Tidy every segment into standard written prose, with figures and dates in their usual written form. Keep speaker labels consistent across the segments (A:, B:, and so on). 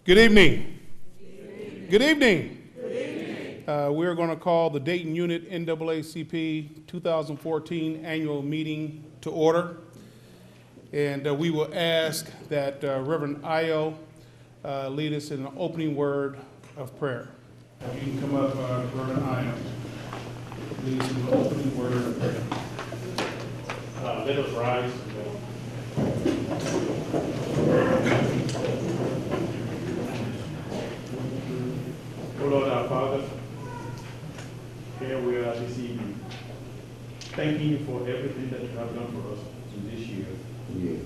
A: Good evening. Good evening. We're going to call the Dayton Unit NAACP 2014 annual meeting to order. And we will ask that Reverend Ayo lead us in an opening word of prayer. You can come up, Reverend Ayo. Lead us in an opening word of prayer. Let us rise. Oh Lord our Father, here we are this evening, thanking you for everything that you have done for us in this year. Yes.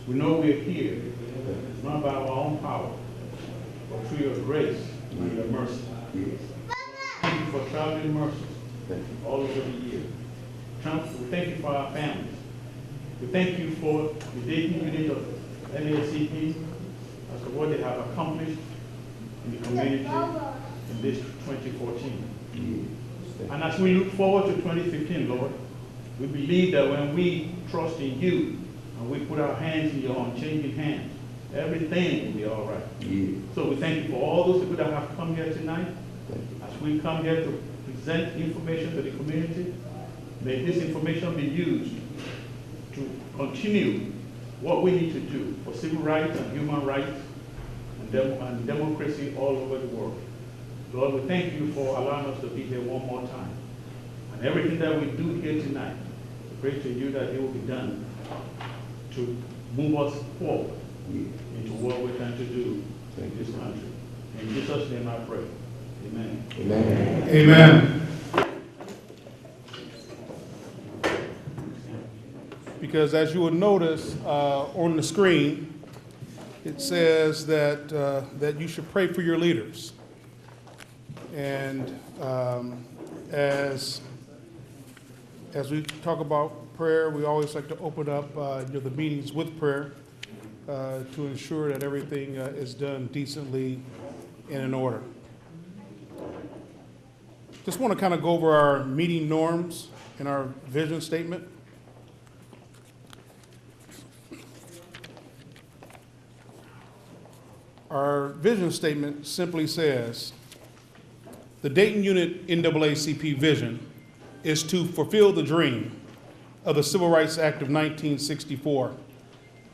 A: We know we are here, not by our own power, but through your grace and your mercy. Yes. Thank you for traveling mercies all over the year. We thank you for our families. We thank you for the Dayton unit of NAACP as to what they have accomplished in the community in this 2014. Yes. And as we look forward to 2015, Lord, we believe that when we trust in you and we put our hands in your unchanging hands, everything will be all right. Yes. So we thank you for all those people that have come here tonight. As we come here to present information to the community, may this information be used to continue what we need to do for civil rights and human rights and democracy all over the world. Lord, we thank you for allowing us to be here one more time. And everything that we do here tonight, we pray to you that it will be done to move us forward into what we're trying to do in this country. In Jesus' name I pray. Amen. Amen. Amen. Because as you will notice on the screen, it says that that you should pray for your leaders. And as we talk about prayer, we always like to open up the meetings with prayer to ensure that everything is done decently and in order. Just want to kind of go over our meeting norms and our vision statement. Our vision statement simply says, the Dayton Unit NAACP vision is to fulfill the dream of the Civil Rights Act of 1964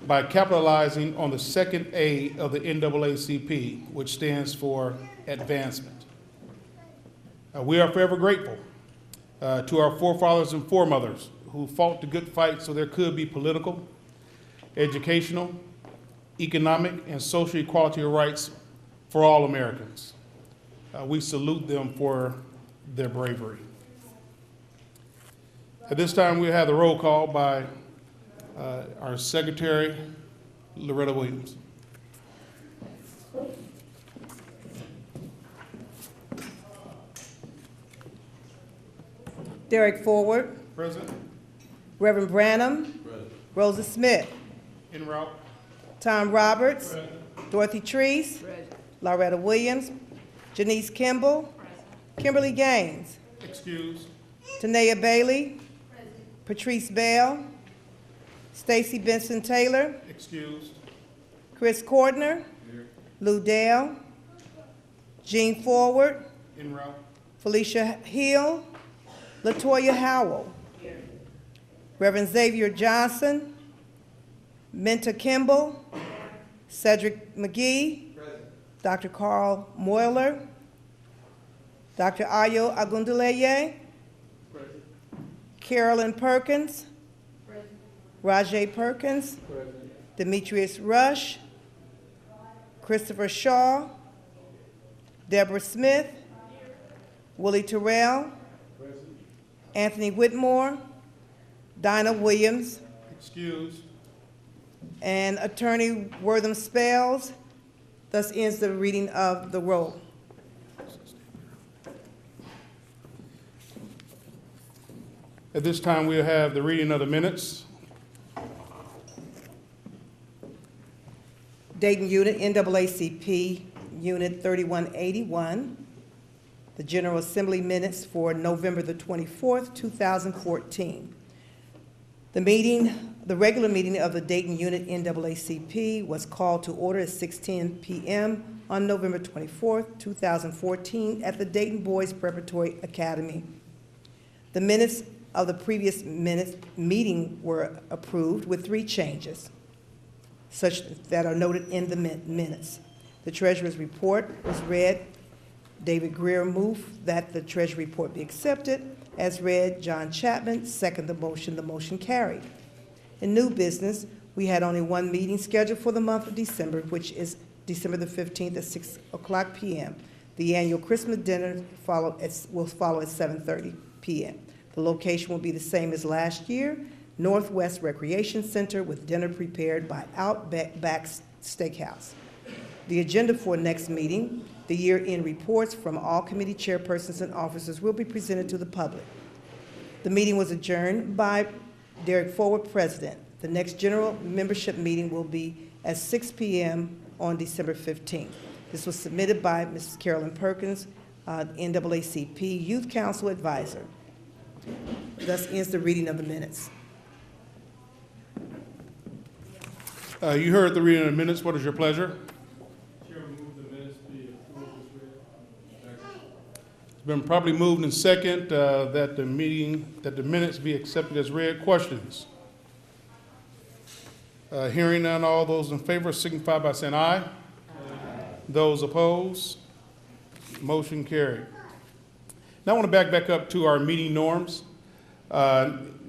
A: by capitalizing on the second A of the NAACP, which stands for advancement. We are forever grateful to our forefathers and foremothers who fought the good fight so there could be political, educational, economic, and social equality of rights for all Americans. We salute them for their bravery. At this time, we have the roll call by our Secretary, Loretta Williams.
B: Derrick Foward.
A: Present.
B: Reverend Branham.
A: Present.
B: Rosa Smith.
A: En route.
B: Tom Roberts.
A: Present.
B: Dorothy Treese. Present. Loretta Williams. Janice Kimball. Present. Kimberly Gaines.
A: Excused.
B: Tanea Bailey. Present. Patrice Bell. Stacy Benson Taylor.
A: Excused.
B: Chris Cordner.
A: Here.
B: Lou Dale. Jean Forward.
A: En route.
B: Felicia Hill. Latoya Howell. Here. Reverend Xavier Johnson. Minta Kimball. Cedric McGhee. Present. Dr. Carl Moyler. Dr. Ayo Agundeleye. Present. Carolyn Perkins. Present. Rajay Perkins. Present. Demetrius Rush. Christopher Shaw. Deborah Smith. Willie Terrell. Present. Anthony Whitmore. Dinah Williams.
A: Excused.
B: And Attorney Wortham Spells. Thus ends the reading of the roll.
A: At this time, we'll have the reading of the minutes.
B: Dayton Unit, NAACP, Unit 3181. The General Assembly minutes for November the 24th, 2014. The regular meeting of the Dayton Unit NAACP was called to order at 6:10 p.m. on November 24th, 2014, at the Dayton Boys Preparatory Academy. The minutes of the previous meeting were approved with 3 changes, such that are noted in the minutes. The treasurer's report was read. David Greer moved that the treasury report be accepted. As read, John Chapman seconded the motion. The motion carried. In new business, we had only one meeting scheduled for the month of December, which is December the 15th at 6:00 p.m. The annual Christmas dinner will follow at 7:30 p.m. The location will be the same as last year, Northwest Recreation Center, with dinner prepared by Outback Steakhouse. The agenda for next meeting, the year-end reports from all committee chairpersons and officers will be presented to the public. The meeting was adjourned by Derrick, Foward, President. The next general membership meeting will be at 6 p.m. on December 15th. This was submitted by Mrs. Carolyn Perkins, NAACP Youth Council Advisor. Thus ends the reading of the minutes.
C: You heard the reading of the minutes. What is your pleasure? It's been properly moved and second that the minutes be accepted as read. Questions? Hearing none, all those in favor signify by saying aye. Aye. Those opposed, motion carried. Now I want to back up to our meeting norms.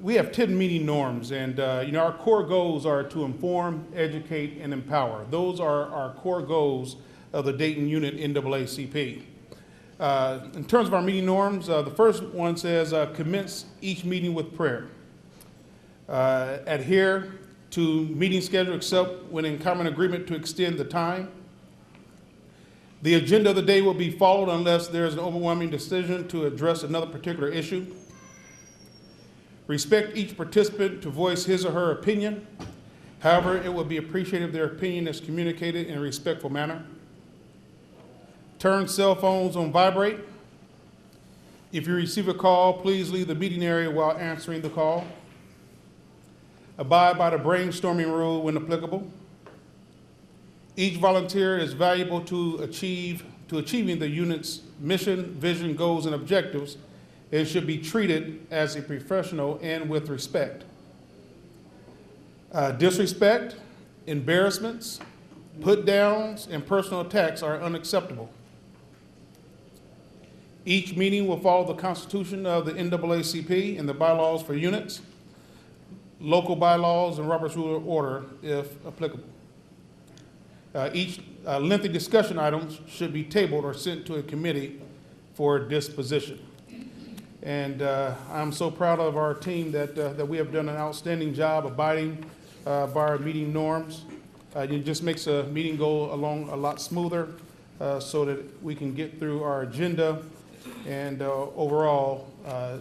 C: We have 10 meeting norms, and our core goals are to inform, educate, and empower. Those are our core goals of the Dayton unit NAACP. In terms of our meeting norms, the first one says commence each meeting with prayer. Adhere to meeting schedule except when in common agreement to extend the time. The agenda of the day will be followed unless there is an overwhelming decision to address another particular issue. Respect each participant to voice his or her opinion. However, it will be appreciated if their opinion is communicated in a respectful manner. Turn cell phones on vibrate. If you receive a call, please leave the meeting area while answering the call. Abide by the brainstorming rule when applicable. Each volunteer is valuable to achieving the unit's mission, vision, goals, and objectives, and should be treated as a professional and with respect. Disrespect, embarrassments, put-downs, and personal attacks are unacceptable. Each meeting will follow the Constitution of the NAACP and the bylaws for units, local bylaws, and Robert's Rule of Order, if applicable. Each lengthy discussion items should be tabled or sent to a committee for disposition. And I'm so proud of our team that we have done an outstanding job abiding by our meeting norms. It just makes a meeting go along a lot smoother so that we can get through our agenda and overall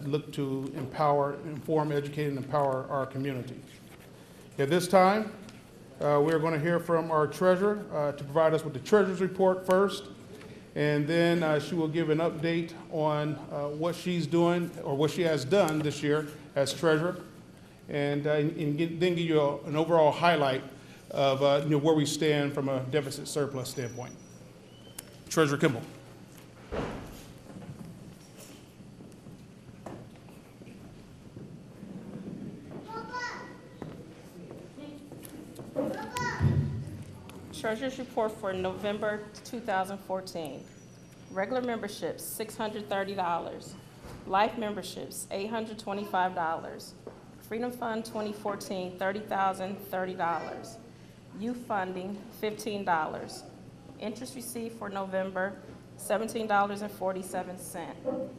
C: look to empower, inform, educate, and empower our community. At this time, we're going to hear from our treasurer to provide us with the treasurer's report first, and then she will give an update on what she's doing or what she has done this year as treasurer, and then give you an overall highlight of where we stand from a deficit surplus standpoint. Treasurer Kimball.
D: Treasurer's report for November 2014. Regular memberships, $630. Life memberships, $825. Freedom Fund 2014, $30,030. Youth funding, $15. Interest received for November, $17.47.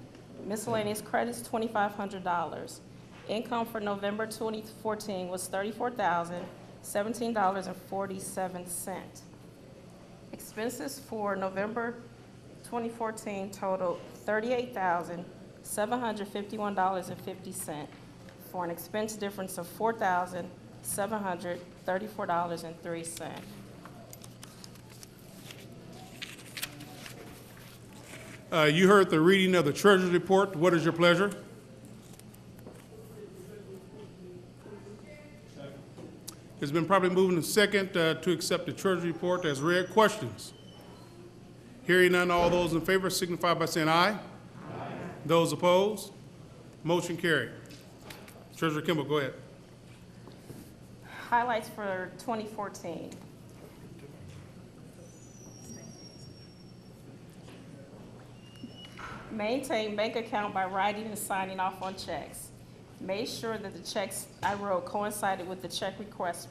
D: Miscellaneous credits, $2,500. Income for November 2014 was $34,017.47. Expenses for November 2014 totaled $38,751.50 for an expense difference of $4,734.03.
C: You heard the reading of the treasurer's report. What is your pleasure? It's been probably moved in second to accept the treasurer's report as read. Questions? Hearing none, all those in favor signify by saying aye. Aye. Those opposed? Motion carried. Treasurer Kimball, go ahead.
D: Highlights for 2014. Maintain bank account by writing and signing off on checks. Made sure that the checks I wrote coincided with the check request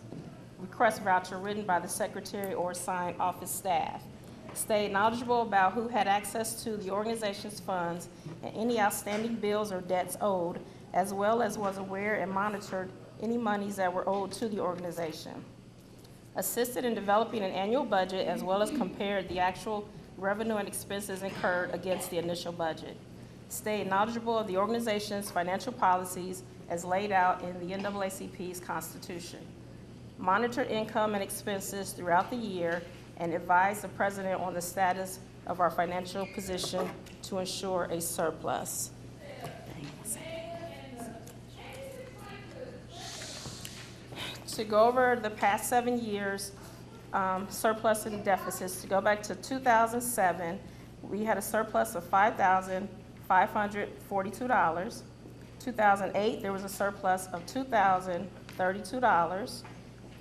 D: voucher written by the secretary or assigned office staff. Stayed knowledgeable about who had access to the organization's funds and any outstanding bills or debts owed, as well as was aware and monitored any monies that were owed to the organization. Assisted in developing an annual budget as well as compared the actual revenue and expenses incurred against the initial budget. Stayed knowledgeable of the organization's financial policies as laid out in the NAACP's Constitution. Monitored income and expenses throughout the year and advised the president on the status of our financial position to ensure a surplus. To go over the past 7 years, surplus and deficits, to go back to 2007, we had a surplus of $5,542. 2008, there was a surplus of $2,032.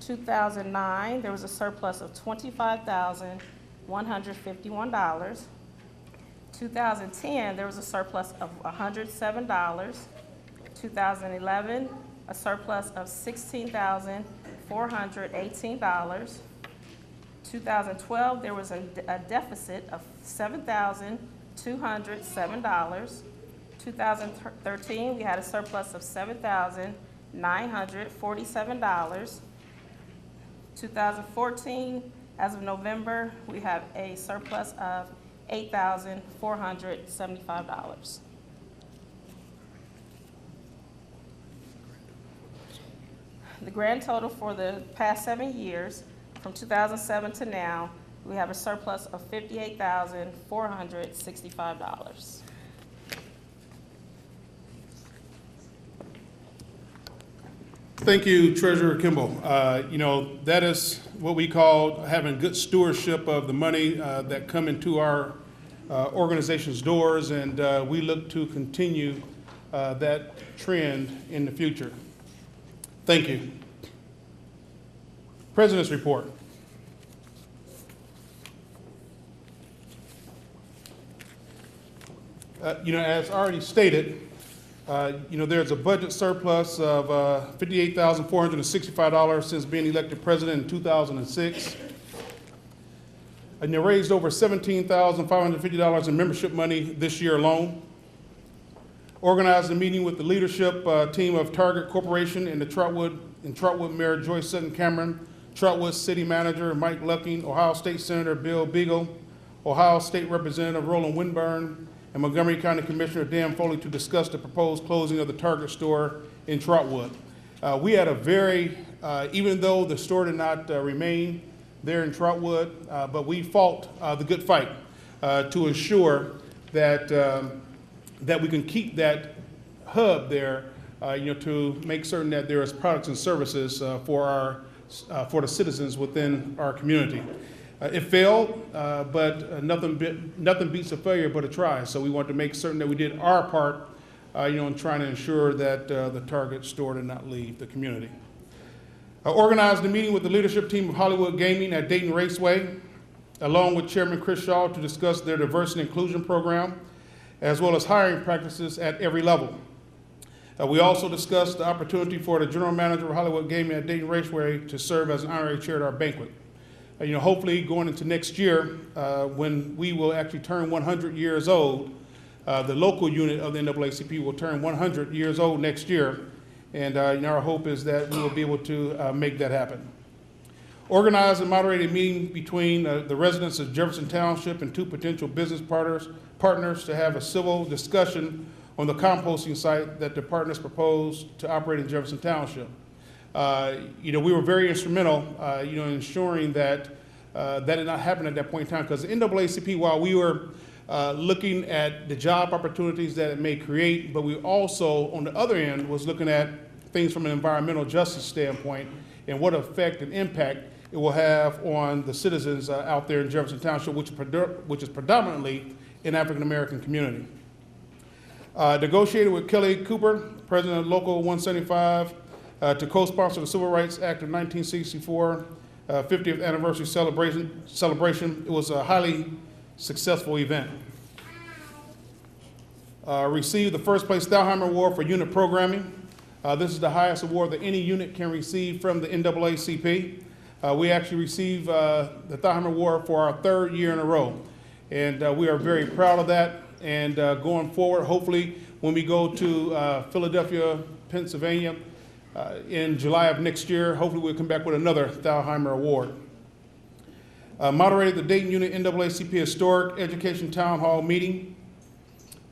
D: 2009, there was a surplus of $25,151. 2010, there was a surplus of $107. 2011, a surplus of $16,418. 2012, there was a deficit of $7,207. 2013, we had a surplus of $7,947. 2014, as of November, we have a surplus of $8,475. The grand total for the past 7 years, from 2007 to now, we have a surplus of $58,465.
C: Thank you, Treasurer Kimball. That is what we call having good stewardship of the money that come into our organization's doors, and we look to continue that trend in the future. Thank you. President's report. As already stated, there's a budget surplus of $58,465 since being elected president in 2006. And they raised over $17,550 in membership money this year alone. Organized a meeting with the leadership team of Target Corporation and Trotwood Mayor Joyce Sutton Cameron, Trotwood City Manager Mike Lucking, Ohio State Senator Bill Beagle, Ohio State Representative Roland Winburn, and Montgomery County Commissioner Dan Foley to discuss the proposed closing of the Target store in Trotwood. We had a very, even though the store did not remain there in Trotwood, but we fought the good fight to ensure that that we can keep that hub there, to make certain that there is products and services for the citizens within our community. It failed, but nothing beats a failure but a try. So we wanted to make certain that we did our part, in trying to ensure that the Target store did not leave the community. I organized a meeting with the leadership team of Hollywood Gaming at Dayton Raceway, along with Chairman Chris Shaw, to discuss their diversity and inclusion program, as well as hiring practices at every level. We also discussed the opportunity for the general manager of Hollywood Gaming at Dayton Raceway to serve as an honorary chair at our banquet. Hopefully going into next year, when we will actually turn 100 years old, the local unit of the NAACP will turn 100 years old next year, and our hope is that we will be able to make that happen. Organized and moderated a meeting between the residents of Jefferson Township and two potential business partners to have a civil discussion on the composting site that the partners proposed to operate in Jefferson Township. We were very instrumental, in ensuring that that did not happen at that point in time, because the NAACP, while we were looking at the job opportunities that it may create, but we also, on the other end, was looking at things from an environmental justice standpoint and what effect and impact it will have on the citizens out there in Jefferson Township, which is predominantly an African-American community. Negotiated with Kelly Cooper, president of Local 175, to co-sponsor the Civil Rights Act of 1964 50th anniversary celebration. It was a highly successful event. Received the first place Thalheimer Award for unit programming. This is the highest award that any unit can receive from the NAACP. We actually received the Thalheimer Award for our 3rd year in a row. And we are very proud of that. And going forward, hopefully, when we go to Philadelphia, Pennsylvania, in July of next year, hopefully we'll come back with another Thalheimer Award. Moderated the Dayton Unit NAACP Historic Education Town Hall meeting.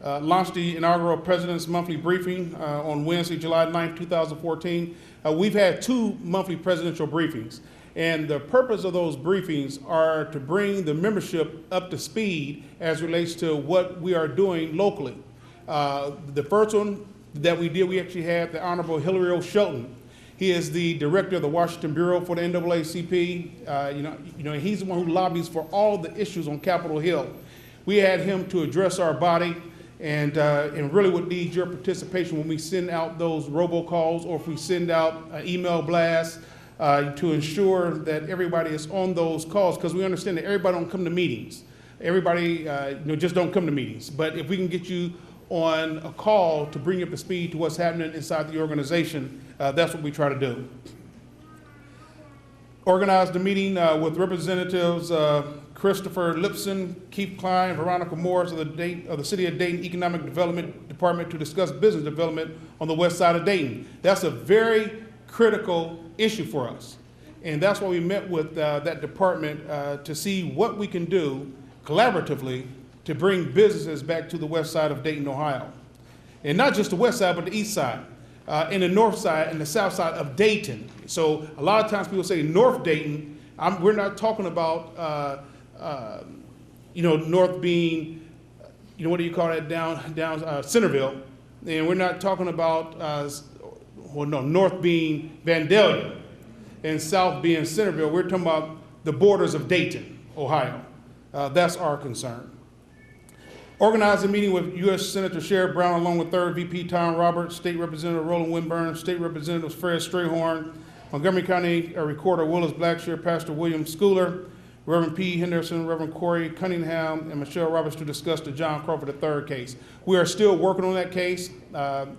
C: Launched the inaugural President's Monthly Briefing on Wednesday, July 9, 2014. We've had 2 monthly presidential briefings. And the purpose of those briefings are to bring the membership up to speed as relates to what we are doing locally. The first one that we did, we actually had the Honorable Hillary O. Shelton. He is the director of the Washington Bureau for the NAACP. He's the one who lobbies for all the issues on Capitol Hill. We had him to address our body, and really would need your participation when we send out those robocalls, or if we send out email blasts, to ensure that everybody is on those calls, because we understand that everybody don't come to meetings. Everybody just don't come to meetings. But if we can get you on a call to bring you up to speed to what's happening inside the organization, that's what we try to do. Organized a meeting with representatives Christopher Lipson, Keith Klein, Veronica Morris of the City of Dayton Economic Development Department to discuss business development on the west side of Dayton. That's a very critical issue for us. And that's why we met with that department to see what we can do collaboratively to bring businesses back to the west side of Dayton, Ohio. And not just the west side, but the east side, and the north side and the south side of Dayton. So a lot of times people say North Dayton. We're not talking about, north being, what do you call that, down Centerville. And we're not talking about, north being Vandalia and south being Centerville. We're talking about the borders of Dayton, Ohio. That's our concern. Organized a meeting with U.S. Senator Sherrod Brown along with 3rd VP Tom Roberts, State Representative Roland Winburn, State Representatives Fred Strayhorn, Montgomery County Recorder Willis Blackshear, Pastor William Schooler, Reverend P. Henderson, Reverend Corey Cunningham, and Michelle Roberts to discuss the John Crawford III case. We are still working on that case.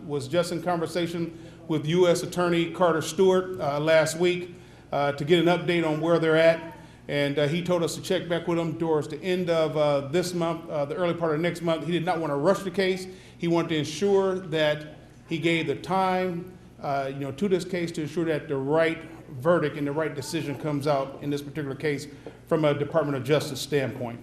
C: Was just in conversation with U.S. Attorney Carter Stewart last week to get an update on where they're at. And he told us to check back with him towards the end of this month, the early part of next month. He did not want to rush the case. He wanted to ensure that he gave the time, to this case to ensure that the right verdict and the right decision comes out in this particular case from a Department of Justice standpoint.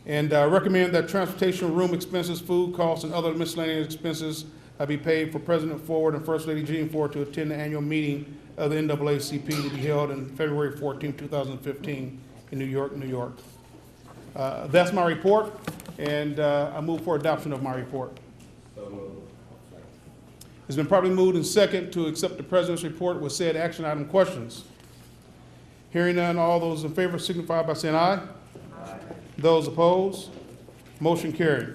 C: And recommend that transportation, room expenses, food costs, and other miscellaneous expenses be paid for President Foward and First Lady Jean Ford to attend the annual meeting of the NAACP to be held on February 14, 2015 in New York, New York. That's my report, and I move for adoption of my report. It's been properly moved and second to accept the President's report with said action item questions. Hearing none, all those in favor signify by saying aye. Aye. Those opposed, motion carried.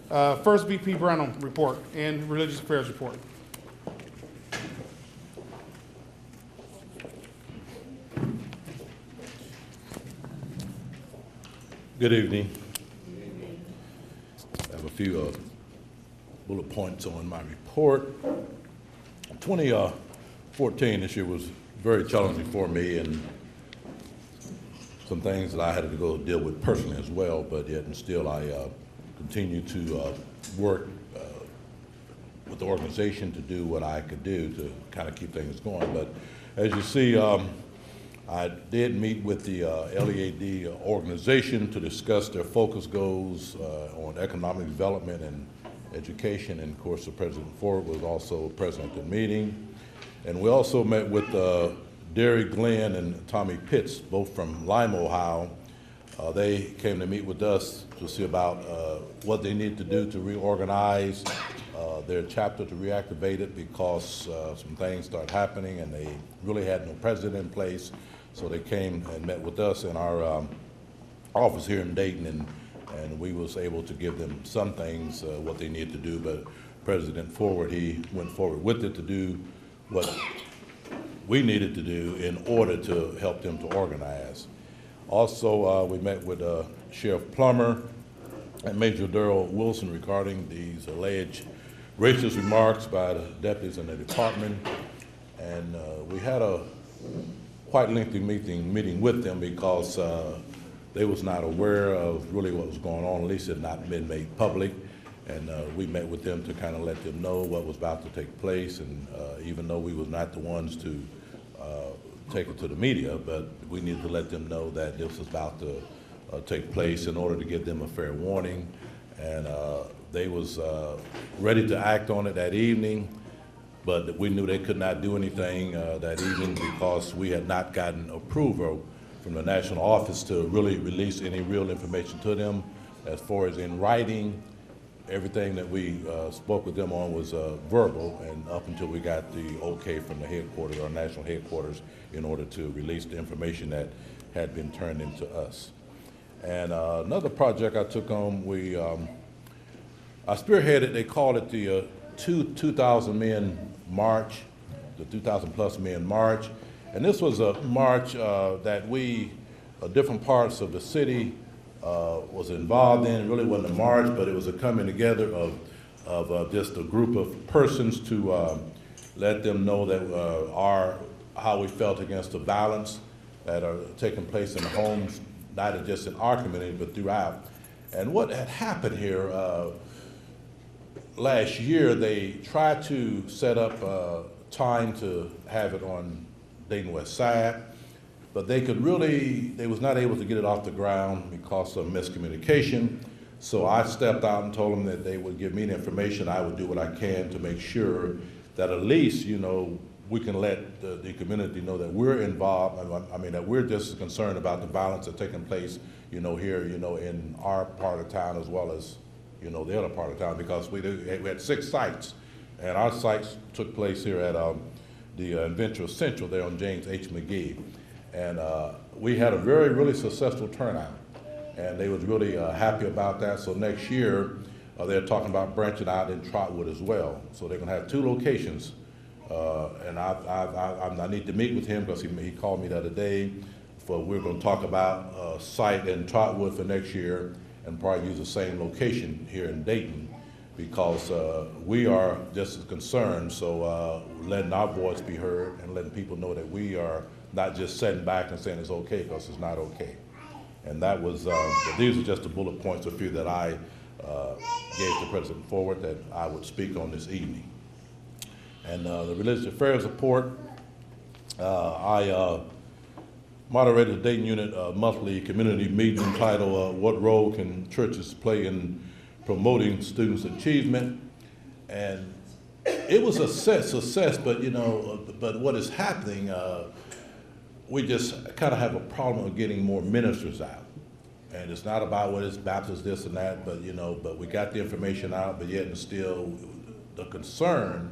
C: First VP Brown report and Religious Affairs report.
E: Good evening. I have a few bullet points on my report. 2014 this year was very challenging for me, and some things that I had to go deal with personally as well, but yet and still I continue to work with the organization to do what I could do to kind of keep things going. But as you see, I did meet with the LEAD organization to discuss their focus goals on economic development and education, and of course the President Ford was also present at the meeting. And we also met with Derrick, Glenn, and Tommy Pitts, both from Lima, Ohio. They came to meet with us to see about what they need to do to reorganize their chapter, to reactivate it, because some things started happening and they really had no president in place. So they came and met with us in our office here in Dayton, and we was able to give them some things, what they needed to do, but President Foward, he went forward with it to do what we needed to do in order to help them to organize. Also, we met with Sheriff Plummer and Major Darrell Wilson regarding these alleged racist remarks by the deputies in the department. And we had a quite lengthy meeting with them because they was not aware of really what was going on, at least it had not been made public. And we met with them to kind of let them know what was about to take place. And even though we was not the ones to take it to the media, but we needed to let them know that this was about to take place in order to give them a fair warning. And they was ready to act on it that evening, but we knew they could not do anything that evening because we had not gotten approval from the national office to really release any real information to them. As far as in writing, everything that we spoke with them on was verbal, and up until we got the okay from the headquarters, our national headquarters, in order to release the information that had been turned into us. And another project I took on, I spearheaded, they called it the 2,000 Men March, the 2,000 plus Men March. And this was a march that we, different parts of the city was involved in. It really wasn't a march, but it was a coming together of just a group of persons to let them know that how we felt against the violence that are taking place in the homes, not just in our community, but throughout. And what had happened here, last year, they tried to set up time to have it on Dayton West Side, but they was not able to get it off the ground because of miscommunication. So I stepped out and told them that they would give me the information. I would do what I can to make sure that at least, we can let the community know that we're involved. I mean, that we're just as concerned about the violence that's taking place, here, in our part of town as well as, the other part of town, because we had 6 sites, and our sites took place here at the Adventure Central there on James H. McGhee. And we had a really successful turnout, and they was really happy about that. So next year, they're talking about branching out in Trotwood as well. So they're gonna have 2 locations. And I need to meet with him because he called me the other day. We're going to talk about a site in Trotwood for next year and probably use the same location here in Dayton because we are just as concerned. So letting our voice be heard and letting people know that we are not just sitting back and saying it's okay because it's not okay. And that was, these are just the bullet points, a few that I gave to President Foward that I would speak on this evening. And the Religious Affairs Report, I moderated the Dayton Unit monthly community meeting entitled, What Role Can Churches Play in Promoting Students' Achievement? And it was a success, but but what is happening, we just kind of have a problem of getting more ministers out. And it's not about what is Baptist, this and that, but but we got the information out, but yet and still the concern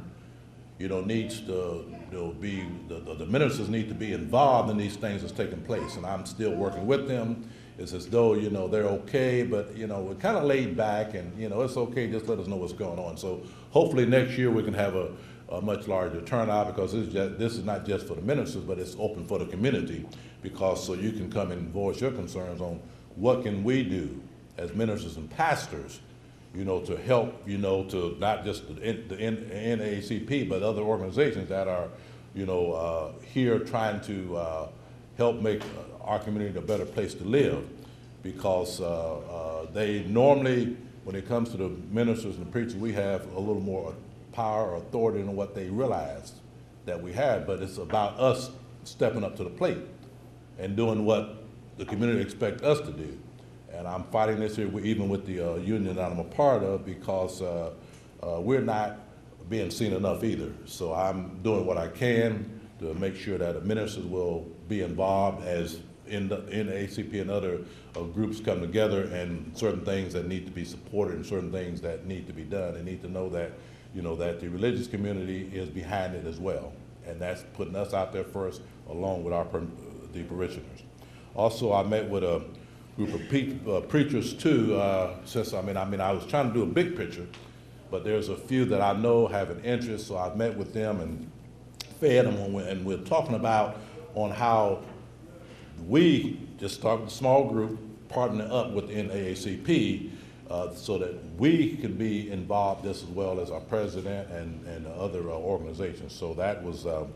E: needs to be, the ministers need to be involved in these things that's taking place. And I'm still working with them. It's as though, they're okay, but, we're kind of laid back and, it's okay, just let us know what's going on. So hopefully next year we can have a much larger turnout because this is not just for the ministers, but it's open for the community because so you can come and voice your concerns on what can we do as ministers and pastors to help, to not just the NAACP, but other organizations that are, here trying to help make our community a better place to live. Because they normally, when it comes to the ministers and the preachers, we have a little more power or authority than what they realized that we had. But it's about us stepping up to the plate and doing what the community expects us to do. And I'm fighting this here even with the union that I'm a part of because we're not being seen enough either. So I'm doing what I can to make sure that the ministers will be involved as in the NAACP and other groups come together and certain things that need to be supported and certain things that need to be done. They need to know that, that the religious community is behind it as well. And that's putting us out there first along with the parishioners. Also, I met with a group of preachers too, since I was trying to do a big picture, but there's a few that I know have an interest, so I've met with them and fed them, and we're talking about on how we just start with a small group, partner up with the NAACP, so that we can be involved just as well as our president and other organizations. So that was, the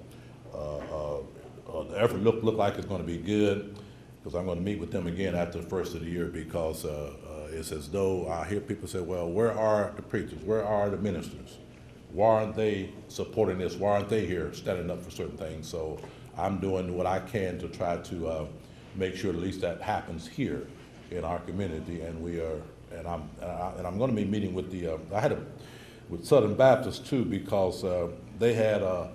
E: effort looked like it's going to be good, because I'm going to meet with them again after the first of the year, because it's as though I hear people say, well, where are the preachers? Where are the ministers? Why aren't they supporting this? Why aren't they here standing up for certain things? So I'm doing what I can to try to make sure at least that happens here in our community, and we are, and I'm going to be meeting with the with Southern Baptist too, because they had a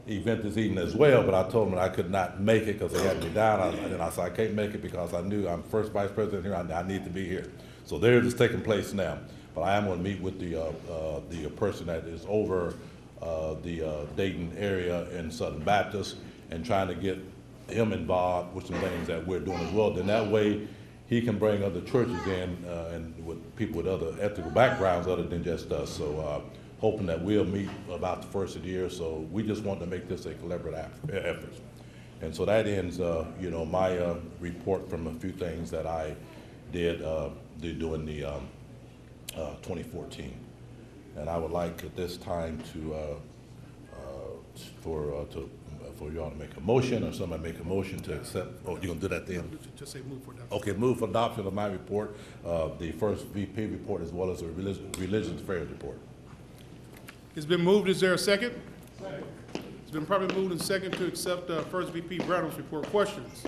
E: event this evening as well, but I told them that I could not make it because they had me down, and I said I can't make it because I knew I'm first vice president here. I need to be here, so theirs is taking place now. But I am going to meet with the person that is over the Dayton area in Southern Baptist, and trying to get him involved with some things that we're doing as well. Then that way he can bring other churches in and with people with other ethical backgrounds other than just us. So hoping that we'll meet about the first of the year. So we just want to make this a collaborative effort. And so that ends, my report from a few things that I did during the 2014. And I would like at this time for y'all to make a motion, or somebody make a motion to accept. Oh, you're gonna do that then?
C: Just say move for adoption.
E: Okay, move for adoption of my report, the first VP report, as well as the religious affairs report.
C: It's been moved. Is there a second? Second. It's been probably moved and second to accept first VP Brown's report. Questions?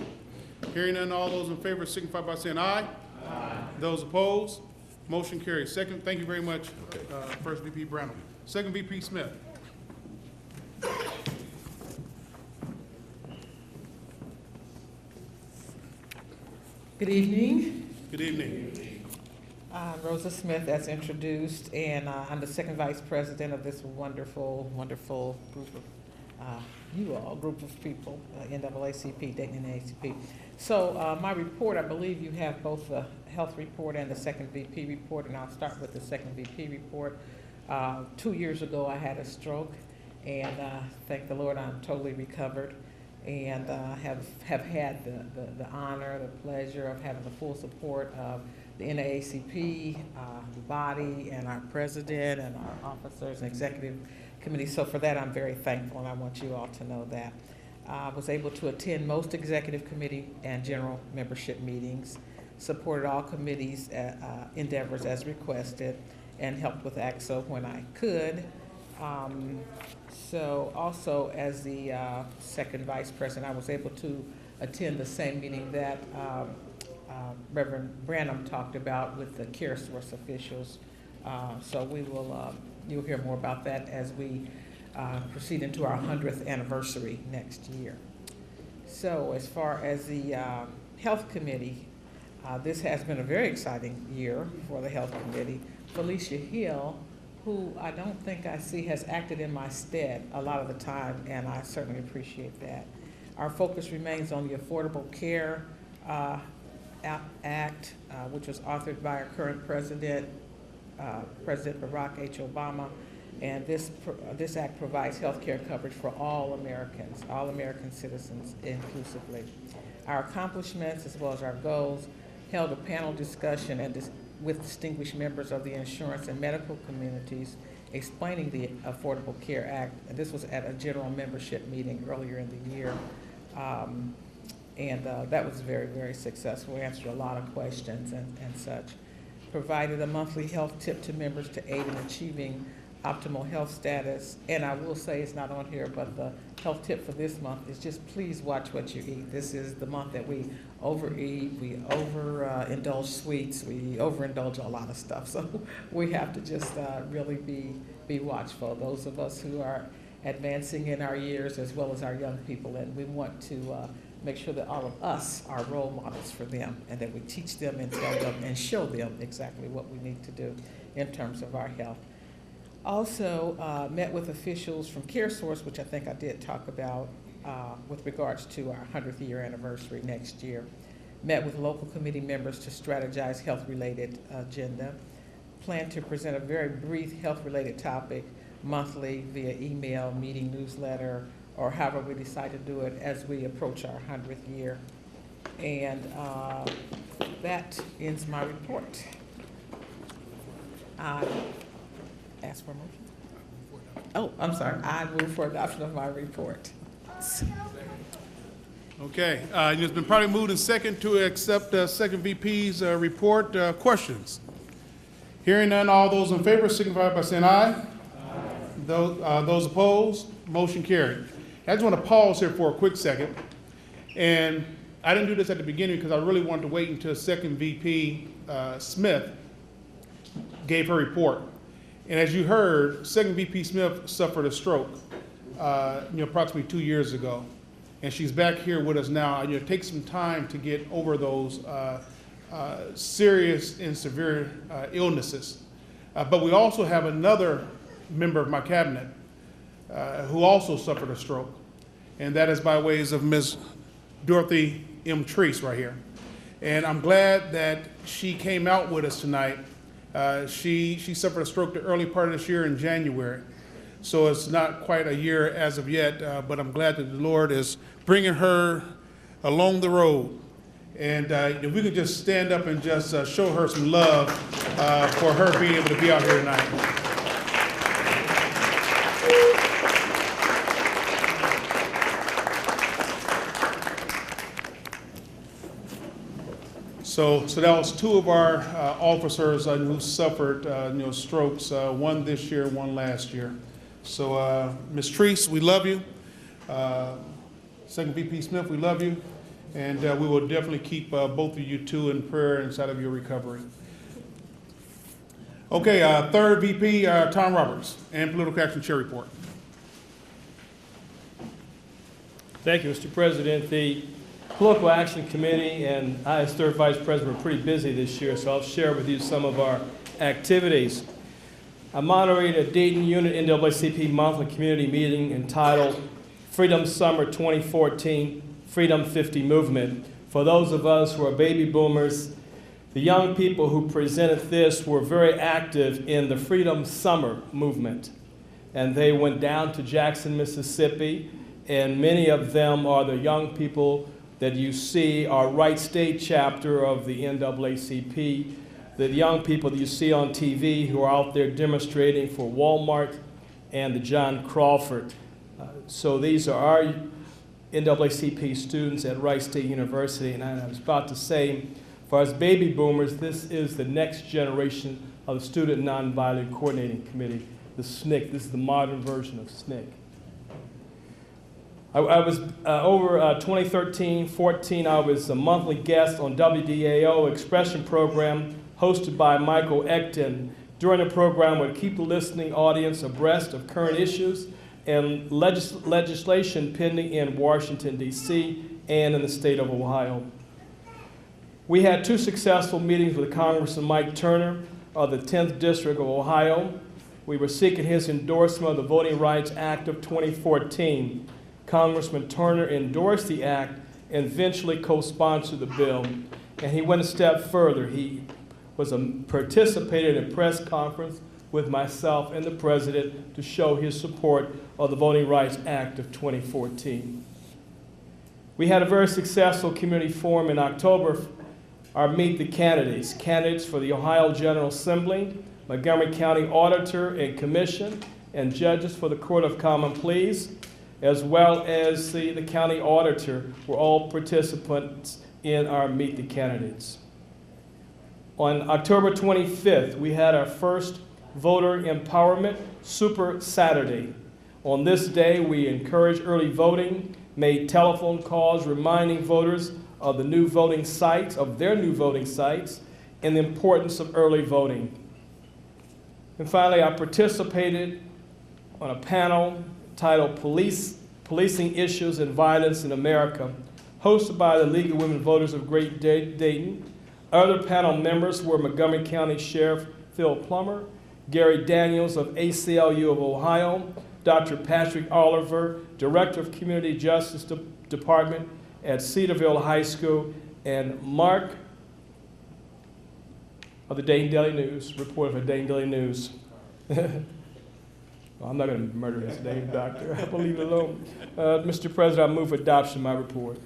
C: Hearing none, all those in favor signify by saying aye. Aye. Those opposed? Motion carries. Second, thank you very much, first VP Brown. Second VP Smith.
F: Good evening.
C: Good evening.
F: Rosa Smith, as introduced, and I'm the second vice president of this wonderful, wonderful group of group of people, NAACP, Dayton NAACP. So my report, I believe you have both the health report and the second VP report, and I'll start with the second VP report. 2 years ago, I had a stroke, and thank the Lord, I'm totally recovered, and have had the honor, the pleasure of having the full support of the NAACP, the body, and our president, and our officers and executive committee. So for that, I'm very thankful, and I want you all to know that. I was able to attend most executive committee and general membership meetings, supported all committees' endeavors as requested, and helped with AXO when I could. So also, as the second vice president, I was able to attend the same meeting that Reverend Branham talked about with the Care Source officials. So we will, you'll hear more about that as we proceed into our 100th anniversary next year. So as far as the Health Committee, this has been a very exciting year for the Health Committee. Felicia Hill, who I don't think I see has acted in my stead a lot of the time, and I certainly appreciate that. Our focus remains on the Affordable Care Act, which was authored by our current president, President Barack H. Obama, and this act provides health care coverage for all American citizens inclusively. Our accomplishments, as well as our goals, held a panel discussion with distinguished members of the insurance and medical communities explaining the Affordable Care Act, and this was at a general membership meeting earlier in the year. That was very, very successful. We answered a lot of questions and such. Provided a monthly health tip to members to aid in achieving optimal health status. And I will say, it's not on here, but the health tip for this month is just please watch what you eat. This is the month that we overeat, we overindulge sweets, we overindulge a lot of stuff. So we have to just really be watchful. Those of us who are advancing in our years, as well as our young people, and we want to make sure that all of us are role models for them, and that we teach them and tell them and show them exactly what we need to do in terms of our health. Also met with officials from CareSource, which I think I did talk about, with regards to our 100th year anniversary next year. Met with local committee members to strategize health-related agenda. Plan to present a very brief health-related topic monthly via email, meeting, newsletter, or however we decide to do it as we approach our 100th year. And that ends my report. I ask for a motion. Oh, I'm sorry. I move for adoption of my report.
C: Okay, it's been probably moved and second to accept second VP's report. Questions? Hearing none, all those in favor signify by saying aye. Aye. Those opposed, motion carried. I just want to pause here for a quick second. And I didn't do this at the beginning because I really wanted to wait until second VP Smith gave her report. And as you heard, second VP Smith suffered a stroke approximately 2 years ago. And she's back here with us now. It takes some time to get over those serious and severe illnesses. But we also have another member of my cabinet who also suffered a stroke. And that is by ways of Ms. Dorothy M. Treese right here. And I'm glad that she came out with us tonight. She suffered a stroke the early part of this year in January. So it's not quite a year as of yet, but I'm glad that the Lord is bringing her along the road. And if we could just stand up and just show her some love for her being able to be out here tonight. So that was two of our officers who suffered strokes, one this year, one last year. So Ms. Treese, we love you. Second VP Smith, we love you. And we will definitely keep both of you two in prayer inside of your recovery. Okay, third VP, Tom Roberts, and Political Action Chair Report.
G: Thank you, Mr. President. The Political Action Committee and I, as third vice president, were pretty busy this year, so I'll share with you some of our activities. I moderated a Dayton Unit NAACP monthly community meeting entitled Freedom Summer 2014 Freedom 50 Movement. For those of us who are baby boomers, the young people who presented this were very active in the Freedom Summer movement. And they went down to Jackson, Mississippi, and many of them are the young people that you see are Wright State chapter of the NAACP, the young people that you see on TV who are out there demonstrating for Walmart and the John Crawford. So these are our NAACP students at Wright State University, and I was about to say, for us baby boomers, this is the next generation of the Student Nonviolent Coordinating Committee, the SNCC. This is the modern version of SNCC. I was, over 2013-14, I was a monthly guest on WDAO Expression program hosted by Michael Ecton. During the program, I would keep the listening audience abreast of current issues and legislation pending in Washington, D.C. and in the state of Ohio. We had two successful meetings with Congressman Mike Turner of the 10th District of Ohio. We were seeking his endorsement of the Voting Rights Act of 2014. Congressman Turner endorsed the act and eventually co-sponsored the bill. And he went a step further. He participated in a press conference with myself and the president to show his support of the Voting Rights Act of 2014. We had a very successful community forum in October, our Meet the Candidates, candidates for the Ohio General Assembly, Montgomery County Auditor and Commission, and judges for the Court of Common Pleas, as well as the county auditor, were all participants in our Meet the Candidates. On October 25th, we had our first Voter Empowerment Super Saturday. On this day, we encouraged early voting, made telephone calls reminding voters of the new voting sites, of their new voting sites, and the importance of early voting. And finally, I participated on a panel titled Policing Issues and Violence in America, hosted by the League of Women Voters of Great Dayton. Other panel members were Montgomery County Sheriff Phil Plummer, Gary Daniels of ACLU of Ohio, Dr. Patrick Oliver, Director of Community Justice Department at Cedarville High School, and Mark of the Dayton Daily News, reporter for Dayton Daily News. Well, I'm not going to murder his name, Doctor. I'll leave it alone. Mr. President, I move for adoption of my report.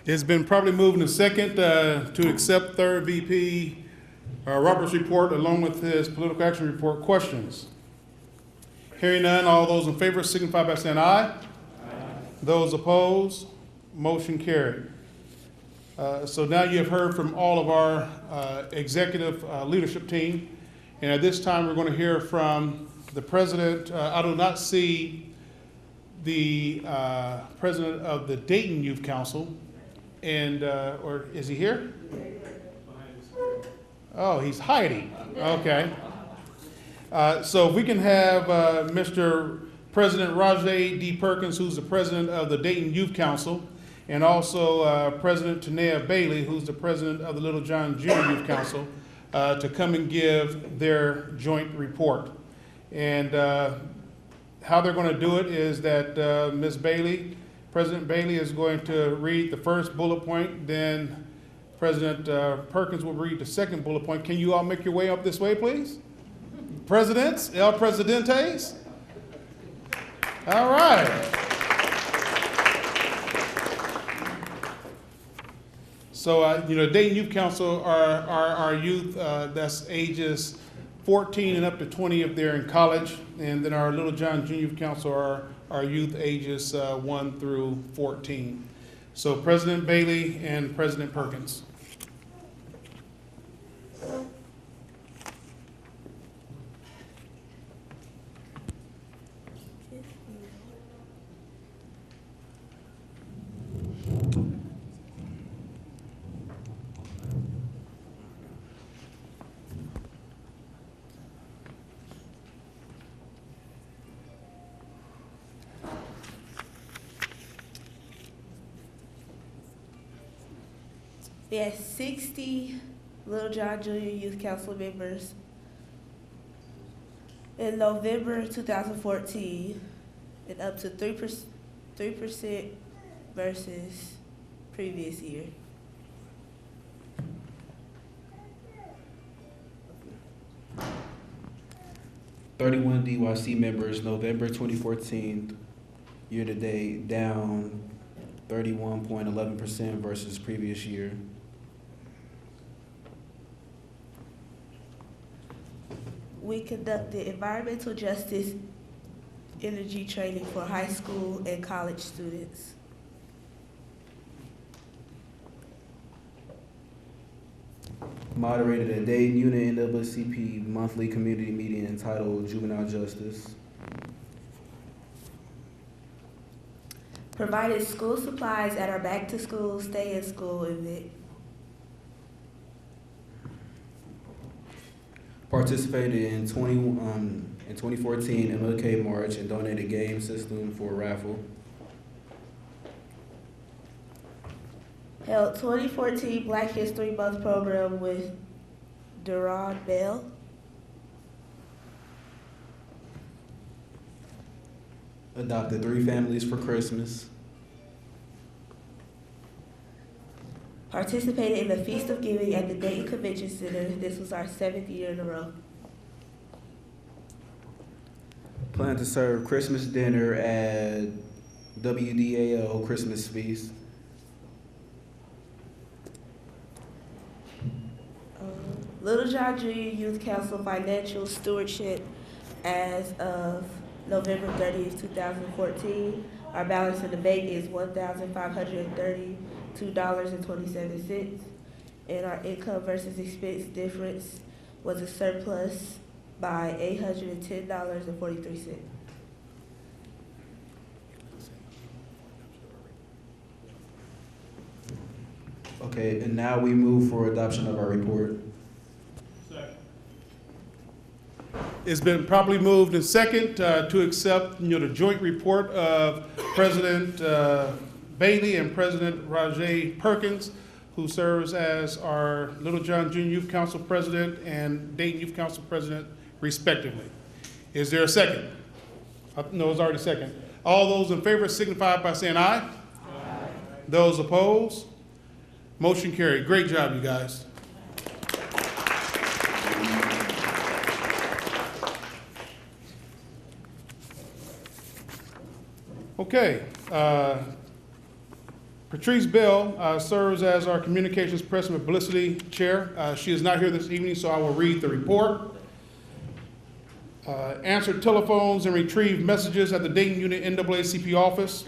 C: It's been probably moved in second to accept third VP Roberts' report along with his political action report. Questions? Hearing none, all those in favor signify by saying aye. Aye. Those opposed, motion carried. So now you have heard from all of our executive leadership team. And at this time, we're going to hear from the president. I do not see the president of the Dayton Youth Council. And, or is he here? Oh, he's hiding. Okay. So if we can have Mr. President Rajay D. Perkins, who's the president of the Dayton Youth Council, and also President Tanea Bailey, who's the president of the Little John Junior Youth Council, to come and give their joint report. And how they're going to do it is that Ms. Bailey, President Bailey is going to read the first bullet point, then President Perkins will read the second bullet point. Can you all make your way up this way, please? Presidents, El Presidentes. All right. So, you know, Dayton Youth Council are our youth that's ages 14 and up to 20 if they're in college. And then our Little John Junior Youth Council are our youth ages 1 through 14. So President Bailey and President Perkins.
H: We had 60 Little John Junior Youth Council members in November 2014, and up to 3% versus previous year.
I: $31 DYC members, November 2014, year to date, down 31.11% versus previous year.
H: We conducted environmental justice energy training for high school and college students.
I: Moderated a Dayton Unit NAACP monthly community meeting entitled Juvenile Justice.
H: Provided school supplies at our back to school, stay in school event.
I: Participated in 2014 MLK March and donated game system for a raffle.
H: Held 2014 Black History Month program with Duran Bell.
I: Adopted 3 families for Christmas.
H: Participated in the Feast of Giving at the Dayton Convention Center. This was our 7th year in a row.
I: Plan to serve Christmas dinner at WDAO Christmas Feast.
H: Little John Junior Youth Council Financial Stewardship as of November 30th, 2014. Our balance in the bank is $1,532.27. And our income versus expense difference was a surplus by $810.43.
I: Okay, and now we move for adoption of our report.
C: It's been properly moved and second to accept, the joint report of President Bailey and President Rajay Perkins, who serves as our Little John Junior Youth Council President and Dayton Youth Council President, respectively. Is there a second? No, it's already second. All those in favor signify by saying aye. Aye. Those opposed? Motion carried. Great job, you guys. Okay. Patrice Bell serves as our Communications Press and Publicity Chair. She is not here this evening, so I will read the report. Answered telephones and retrieved messages at the Dayton Unit NAACP office.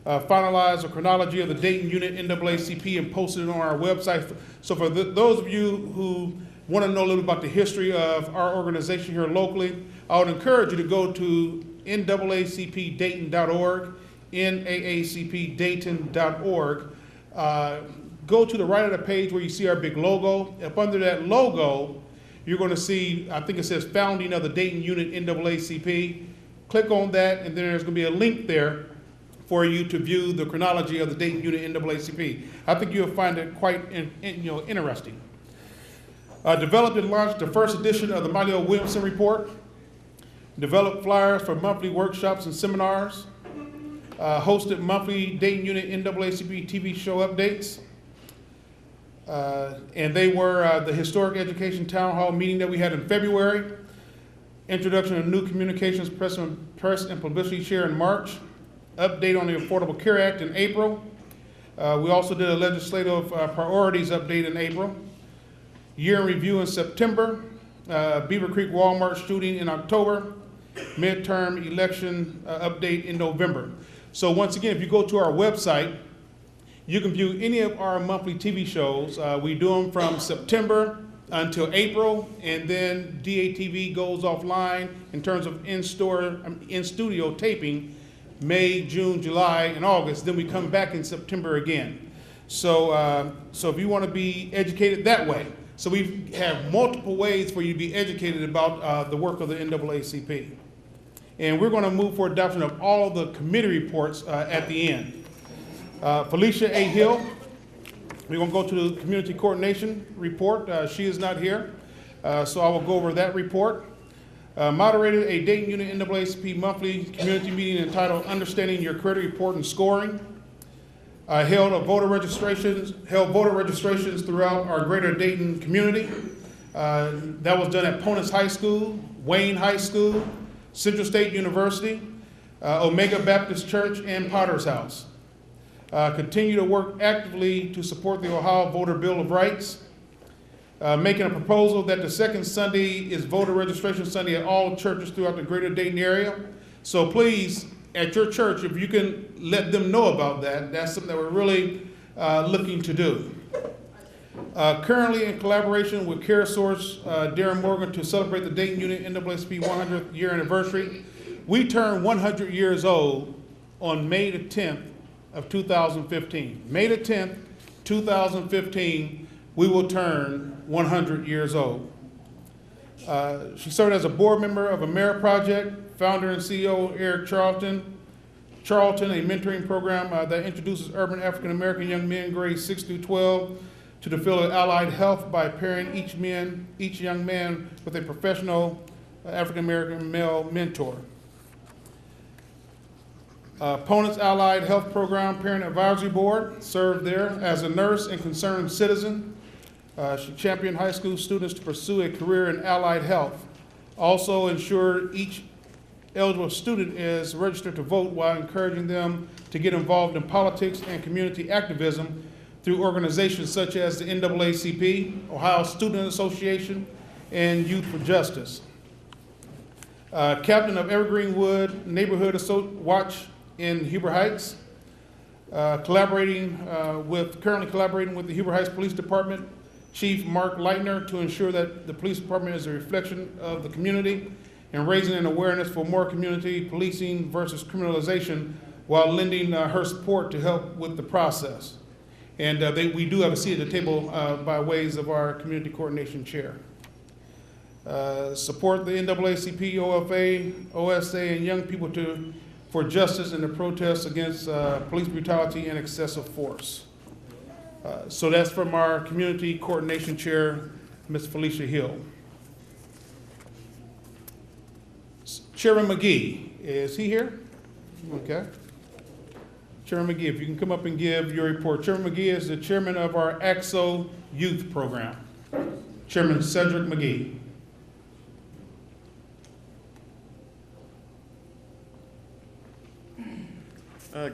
C: Finalized a chronology of the Dayton Unit NAACP and posted it on our website. So for those of you who want to know a little about the history of our organization here locally, I would encourage you to go to naacpdayton.org, naacpdayton.org. Go to the right of the page where you see our big logo. Up under that logo, you're going to see, I think it says Founding of the Dayton Unit NAACP. Click on that, and then there's going to be a link there for you to view the chronology of the Dayton Unit NAACP. I think you'll find it quite interesting. Developed and launched the first edition of the Miley O. Williamson Report. Developed flyers for monthly workshops and seminars. Hosted monthly Dayton Unit NAACP TV show updates. And they were the Historic Education Town Hall meeting that we had in February. Introduction of new Communications Press and Publicity Chair in March. Update on the Affordable Care Act in April. We also did a legislative priorities update in April. Year in review in September. Beaver Creek Walmart shooting in October. Midterm election update in November. So once again, if you go to our website, you can view any of our monthly TV shows. We do them from September until April, and then DATV goes offline in terms of in-studio taping May, June, July, and August. Then we come back in September again. So if you want to be educated that way, so we have multiple ways for you to be educated about the work of the NAACP. And we're going to move for adoption of all of the committee reports at the end. Felicia A. Hill, we're going to go to the Community Coordination Report. She is not here, so I will go over that report. Moderated a Dayton Unit NAACP monthly community meeting entitled Understanding Your Credit Report and Scoring. Held voter registrations throughout our greater Dayton community. That was done at Ponus High School, Wayne High School, Central State University, Omega Baptist Church, and Potter's House. Continue to work actively to support the Ohio Voter Bill of Rights. Making a proposal that the second Sunday is voter registration Sunday at all churches throughout the greater Dayton area. So please, at your church, if you can let them know about that, that's something that we're really looking to do. Currently in collaboration with CareSource, Darren Morgan, to celebrate the Dayton Unit NAACP 100th year anniversary. We turned 100 years old on May the 10th of 2015. May the 10th, 2015, we will turn 100 years old. She served as a board member of AmeriProject, Project, founder and CEO Eric Charlton, a mentoring program that introduces urban African American young men grades 6 through 12 to the field of allied health by pairing each young man with a professional African American male mentor. Ponus Allied Health Program Parent Advisory Board, served there as a nurse and concerned citizen. She championed high school students to pursue a career in allied health. Also ensured each eligible student is registered to vote while encouraging them to get involved in politics and community activism through organizations such as the NAACP, Ohio Student Association, and Youth for Justice. Captain of Evergreenwood Neighborhood Watch in Huber Heights, currently collaborating with the Huber Heights Police Department Chief Mark Leitner to ensure that the police department is a reflection of the community and raising an awareness for more community policing versus criminalization while lending her support to help with the process. And we do have a seat at the table by ways of our community coordination chair. Support the NAACP, OFA, OSA, and young people for justice in the protests against police brutality and excessive force. So that's from our community coordination chair, Ms. Felicia Hill. Chairman McGhee, is he here? Okay. Chairman McGhee, if you can come up and give your report. Chairman McGhee is the chairman of our AXO Youth Program. Chairman Cedric McGhee.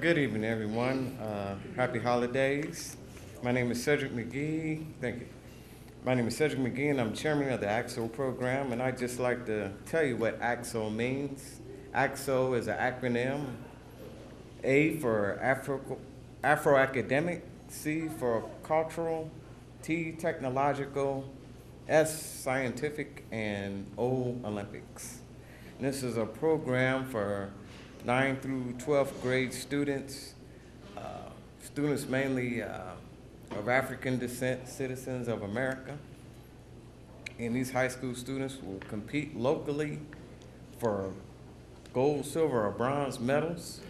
J: Good evening, everyone. Happy holidays. My name is Cedric McGhee. Thank you. My name is Cedric McGhee, and I'm chairman of the AXO program, and I'd just like to tell you what AXO means. AXO is an acronym. A for Afro-academic, C for cultural, T technological, S scientific, and O Olympics. And this is a program for 9th through 12th grade students, students mainly of African descent, citizens of America. And these high school students will compete locally for gold, silver, or bronze medals.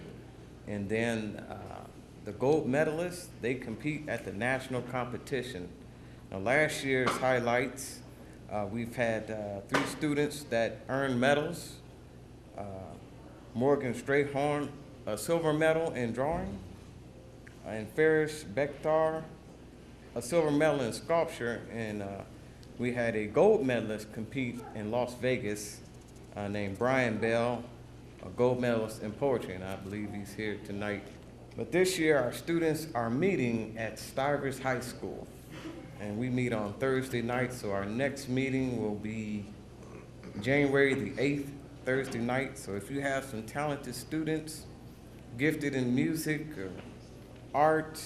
J: And then the gold medalists, they compete at the national competition. Now, last year's highlights, we've had 3 students that earned medals. Morgan Strayhorn, a silver medal in drawing, and Ferris Bektar, a silver medal in sculpture, and we had a gold medalist compete in Las Vegas named Brian Bell, a gold medalist in poetry, and I believe he's here tonight. But this year, our students are meeting at Stivers High School, and we meet on Thursday night, so our next meeting will be January the 8th, Thursday night. So if you have some talented students, gifted in music or art,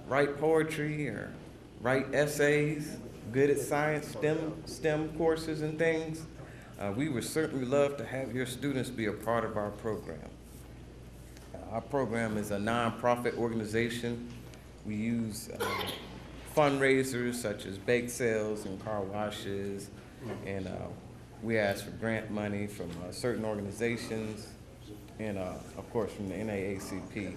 J: write poetry or write essays, good at science, STEM courses and things, we would certainly love to have your students be a part of our program. Our program is a nonprofit organization. We use fundraisers such as bake sales and car washes, and we ask for grant money from certain organizations, and of course from the NAACP.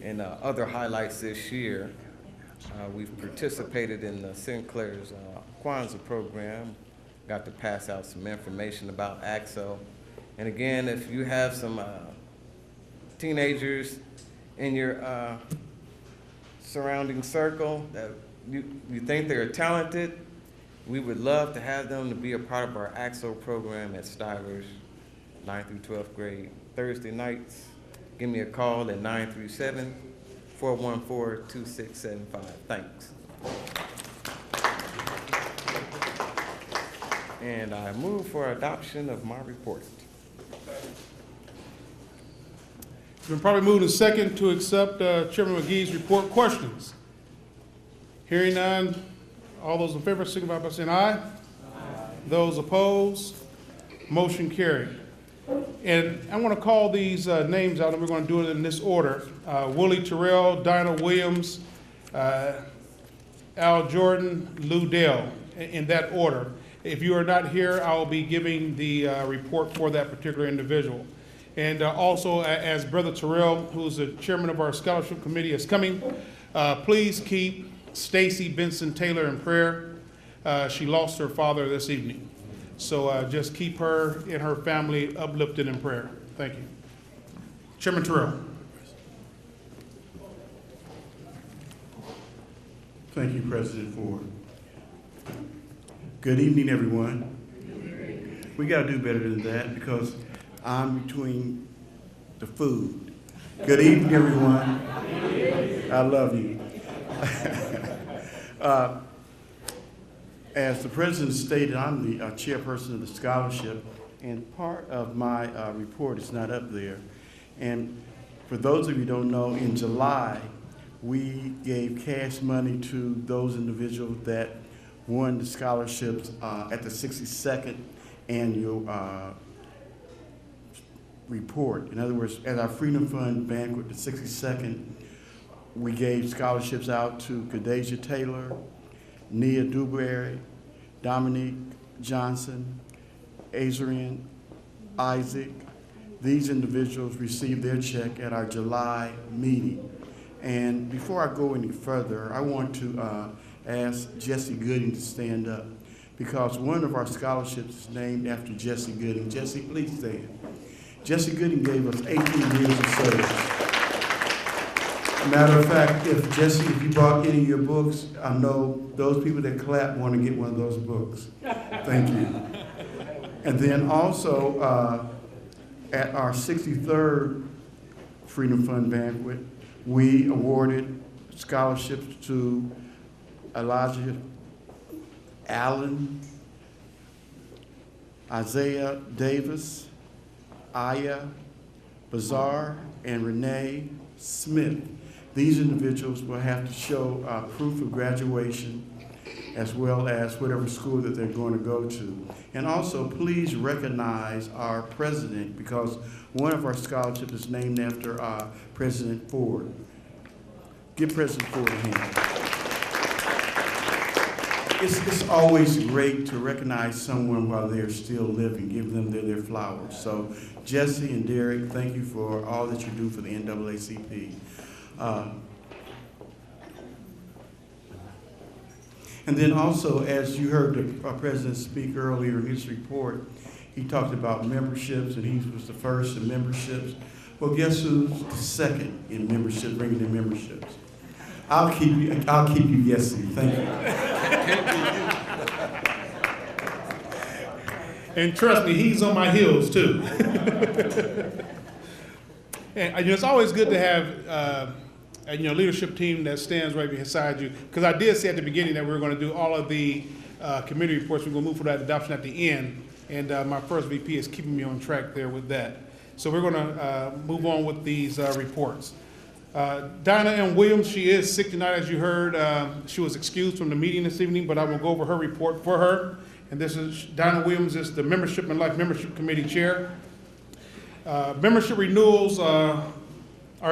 J: And other highlights this year, we've participated in the Sinclair's Kwanzaa program, got to pass out some information about AXO. And again, if you have some teenagers in your surrounding circle that you think they're talented, we would love to have them to be a part of our AXO program at Stivers, 9th through 12th grade, Thursday nights. Give me a call at 937-414-2675. Thanks. And I move for adoption of my report.
C: It's been probably moved and second to accept Chairman McGhee's report. Questions? Hearing none, all those in favor signify by saying aye. Aye. Those opposed, motion carried. And I want to call these names out, and we're going to do it in this order. Willie Terrell, Dinah Williams, Al Jordan, Lou Dale, in that order. If you are not here, I'll be giving the report for that particular individual. And also, as Brother Terrell, who's the chairman of our scholarship committee, is coming, please keep Stacy Benson Taylor in prayer. She lost her father this evening. So just keep her and her family uplifted in prayer. Thank you. Chairman Terrell.
A: Thank you, President Ford. Good evening, everyone. We got to do better than that because I'm between the food. Good evening, everyone. I love you. As the president stated, I'm the chairperson of the scholarship, and part of my report is not up there. And for those of you who don't know, in July, we gave cash money to those individuals that won the scholarships at the 62nd annual report. In other words, at our Freedom Fund banquet, the 62nd, we gave scholarships out to Kadasia Taylor, Nia Dewberry, Dominique Johnson, Azrian Isaac. These individuals received their check at our July meeting. And before I go any further, I want to ask Jesse Gooding to stand up,
K: because one of our scholarships is named after Jesse Gooding. Jesse, please stand. Jesse Gooding gave us 18 years of service. Matter of fact, if you bought any of your books, I know those people that clap want to get one of those books. Thank you. And then also, at our 63rd Freedom Fund banquet, we awarded scholarships to Elijah Allen, Isaiah Davis, Aya Bazar, and Renee Smith. These individuals will have to show proof of graduation as well as whatever school that they're going to go to. And also, please recognize our president, because one of our scholarships is named after President Foward. Give President Foward a hand. It's always great to recognize someone while they're still living, give them their flowers. So Jesse and Derrick, thank you for all that you do for the NAACP. And then also, as you heard our president speak earlier in his report, he talked about memberships, and he was the first in memberships. Well, guess who's the second in membership, bringing in memberships? I'll keep you guessing. Thank you.
C: And trust me, he's on my heels too. And it's always good to have a leadership team that stands right beside you. Because I did say at the beginning that we were going to do all of the committee reports. We're going to move for that adoption at the end. And my first VP is keeping me on track there with that. So we're going to move on with these reports. Dinah M. Williams, she is sick tonight, as you heard. She was excused from the meeting this evening, but I will go over her report for her. And this is, Dinah Williams is the Membership and Life Membership Committee Chair. Membership renewals are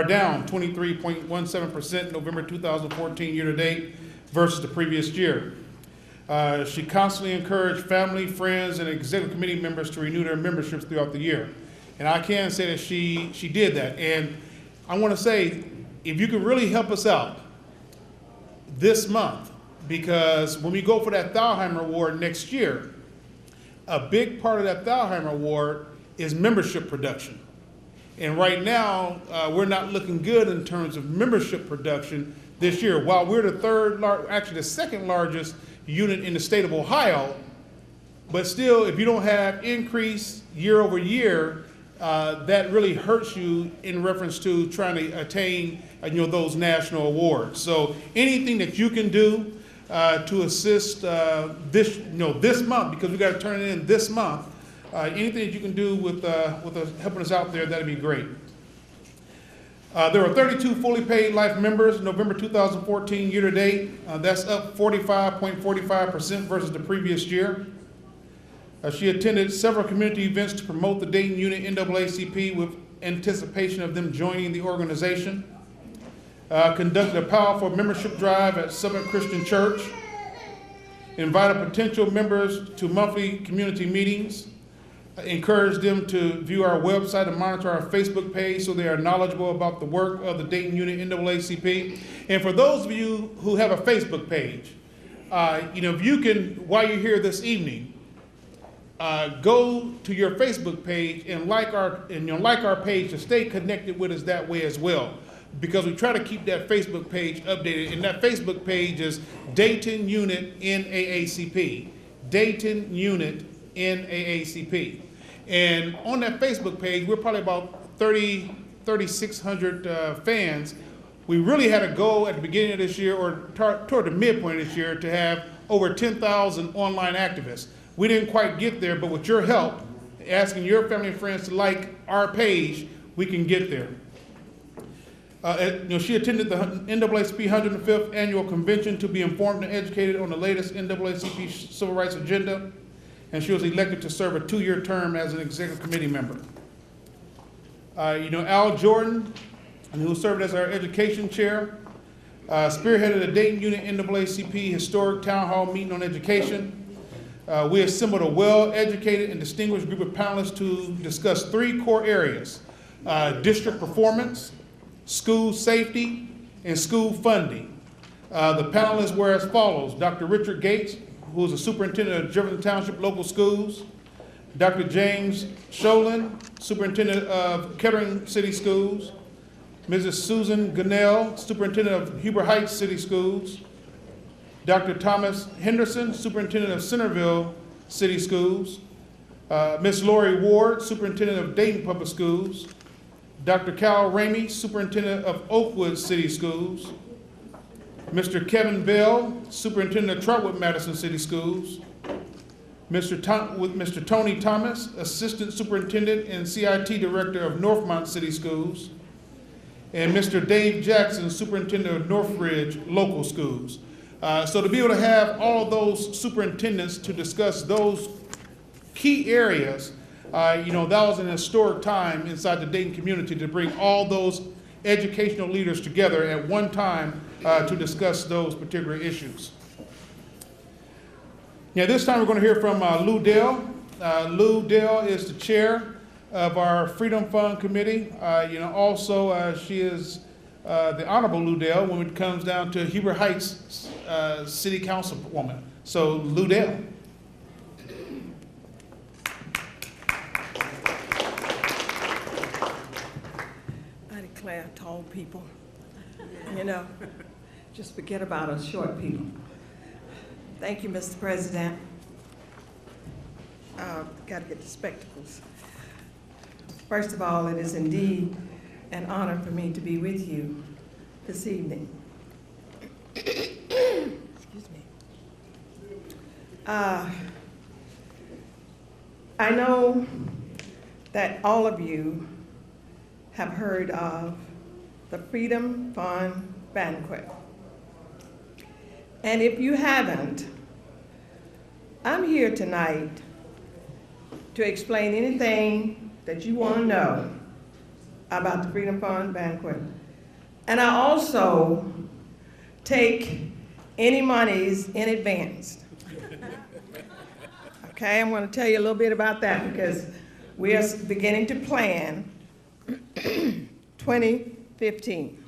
C: down 23.17% November 2014 year-to-date versus the previous year. She constantly encouraged family, friends, and executive committee members to renew their memberships throughout the year. And I can say that she did that. And I want to say, if you could really help us out this month, because when we go for that Thalheimer Award next year, a big part of that Thalheimer Award is membership production. And right now, we're not looking good in terms of membership production this year. While we're the second largest unit in the state of Ohio, but still, if you don't have increase year over year, that really hurts you in reference to trying to attain those national awards. So anything that you can do to assist this month, because we got to turn it in this month, anything that you can do with helping us out there, that'd be great. There were 32 fully paid life members November 2014 year to date. That's up 45.45% versus the previous year. She attended several community events to promote the Dayton unit NAACP with anticipation of them joining the organization. Conducted a powerful membership drive at Summit Christian Church. Invited potential members to monthly community meetings. Encouraged them to view our website and monitor our Facebook page so they are knowledgeable about the work of the Dayton unit NAACP. And for those of you who have a Facebook page, if you can, while you're here this evening, go to your Facebook page and like our page to stay connected with us that way as well, because we try to keep that Facebook page updated. And that Facebook page is Dayton Unit NAACP. Dayton Unit NAACP. And on that Facebook page, we're probably about 3,600 fans. We really had a goal at the beginning of this year, or toward the midpoint of this year, to have over 10,000 online activists. We didn't quite get there, but with your help, asking your family and friends to like our page, we can get there. She attended the NAACP 105th Annual Convention to be informed and educated on the latest NAACP Civil Rights Agenda, and she was elected to serve a 2-year term as an executive committee member. Al Jordan, who served as our education chair, spearheaded the Dayton Unit NAACP Historic Town Hall meeting on education. We assembled a well-educated and distinguished group of panelists to discuss 3 core areas: district performance, school safety, and school funding. The panelists were as follows: Dr. Richard Gates, who is the superintendent of Jefferson Township Local Schools, Dr. James Sholin, superintendent of Kettering City Schools, Mrs. Susan Gunnell, superintendent of Huber Heights City Schools, Dr. Thomas Henderson, superintendent of Centerville City Schools, Ms. Lori Ward, superintendent of Dayton Public Schools, Dr. Cal Ramey, superintendent of Oakwood City Schools, Mr. Kevin Bell, superintendent of Trotwood Madison City Schools, Mr. Tony Thomas, assistant superintendent and CIT director of Northmont City Schools, and Mr. Dave Jackson, superintendent of Northridge Local Schools. So to be able to have all of those superintendents to discuss those key areas, that was an historic time inside the Dayton community to bring all those educational leaders together at one time to discuss those particular issues. Now this time we're going to hear from Lou Dell. Lou Dell is the chair of our Freedom Fund Committee. Also she is the Honorable Lou Dell when it comes down to Huber Heights City Councilwoman. So Lou Dell.
L: I declare tall people, just forget about us short people. Thank you, Mr. President. Got to get the spectacles. First of all, it is indeed an honor for me to be with you this evening. Excuse me. I know that all of you have heard of the Freedom Fund Banquet. And if you haven't, I'm here tonight to explain anything that you want to know about the Freedom Fund Banquet. And I also take any monies in advance. Okay, I'm going to tell you a little bit about that because we are beginning to plan 2015.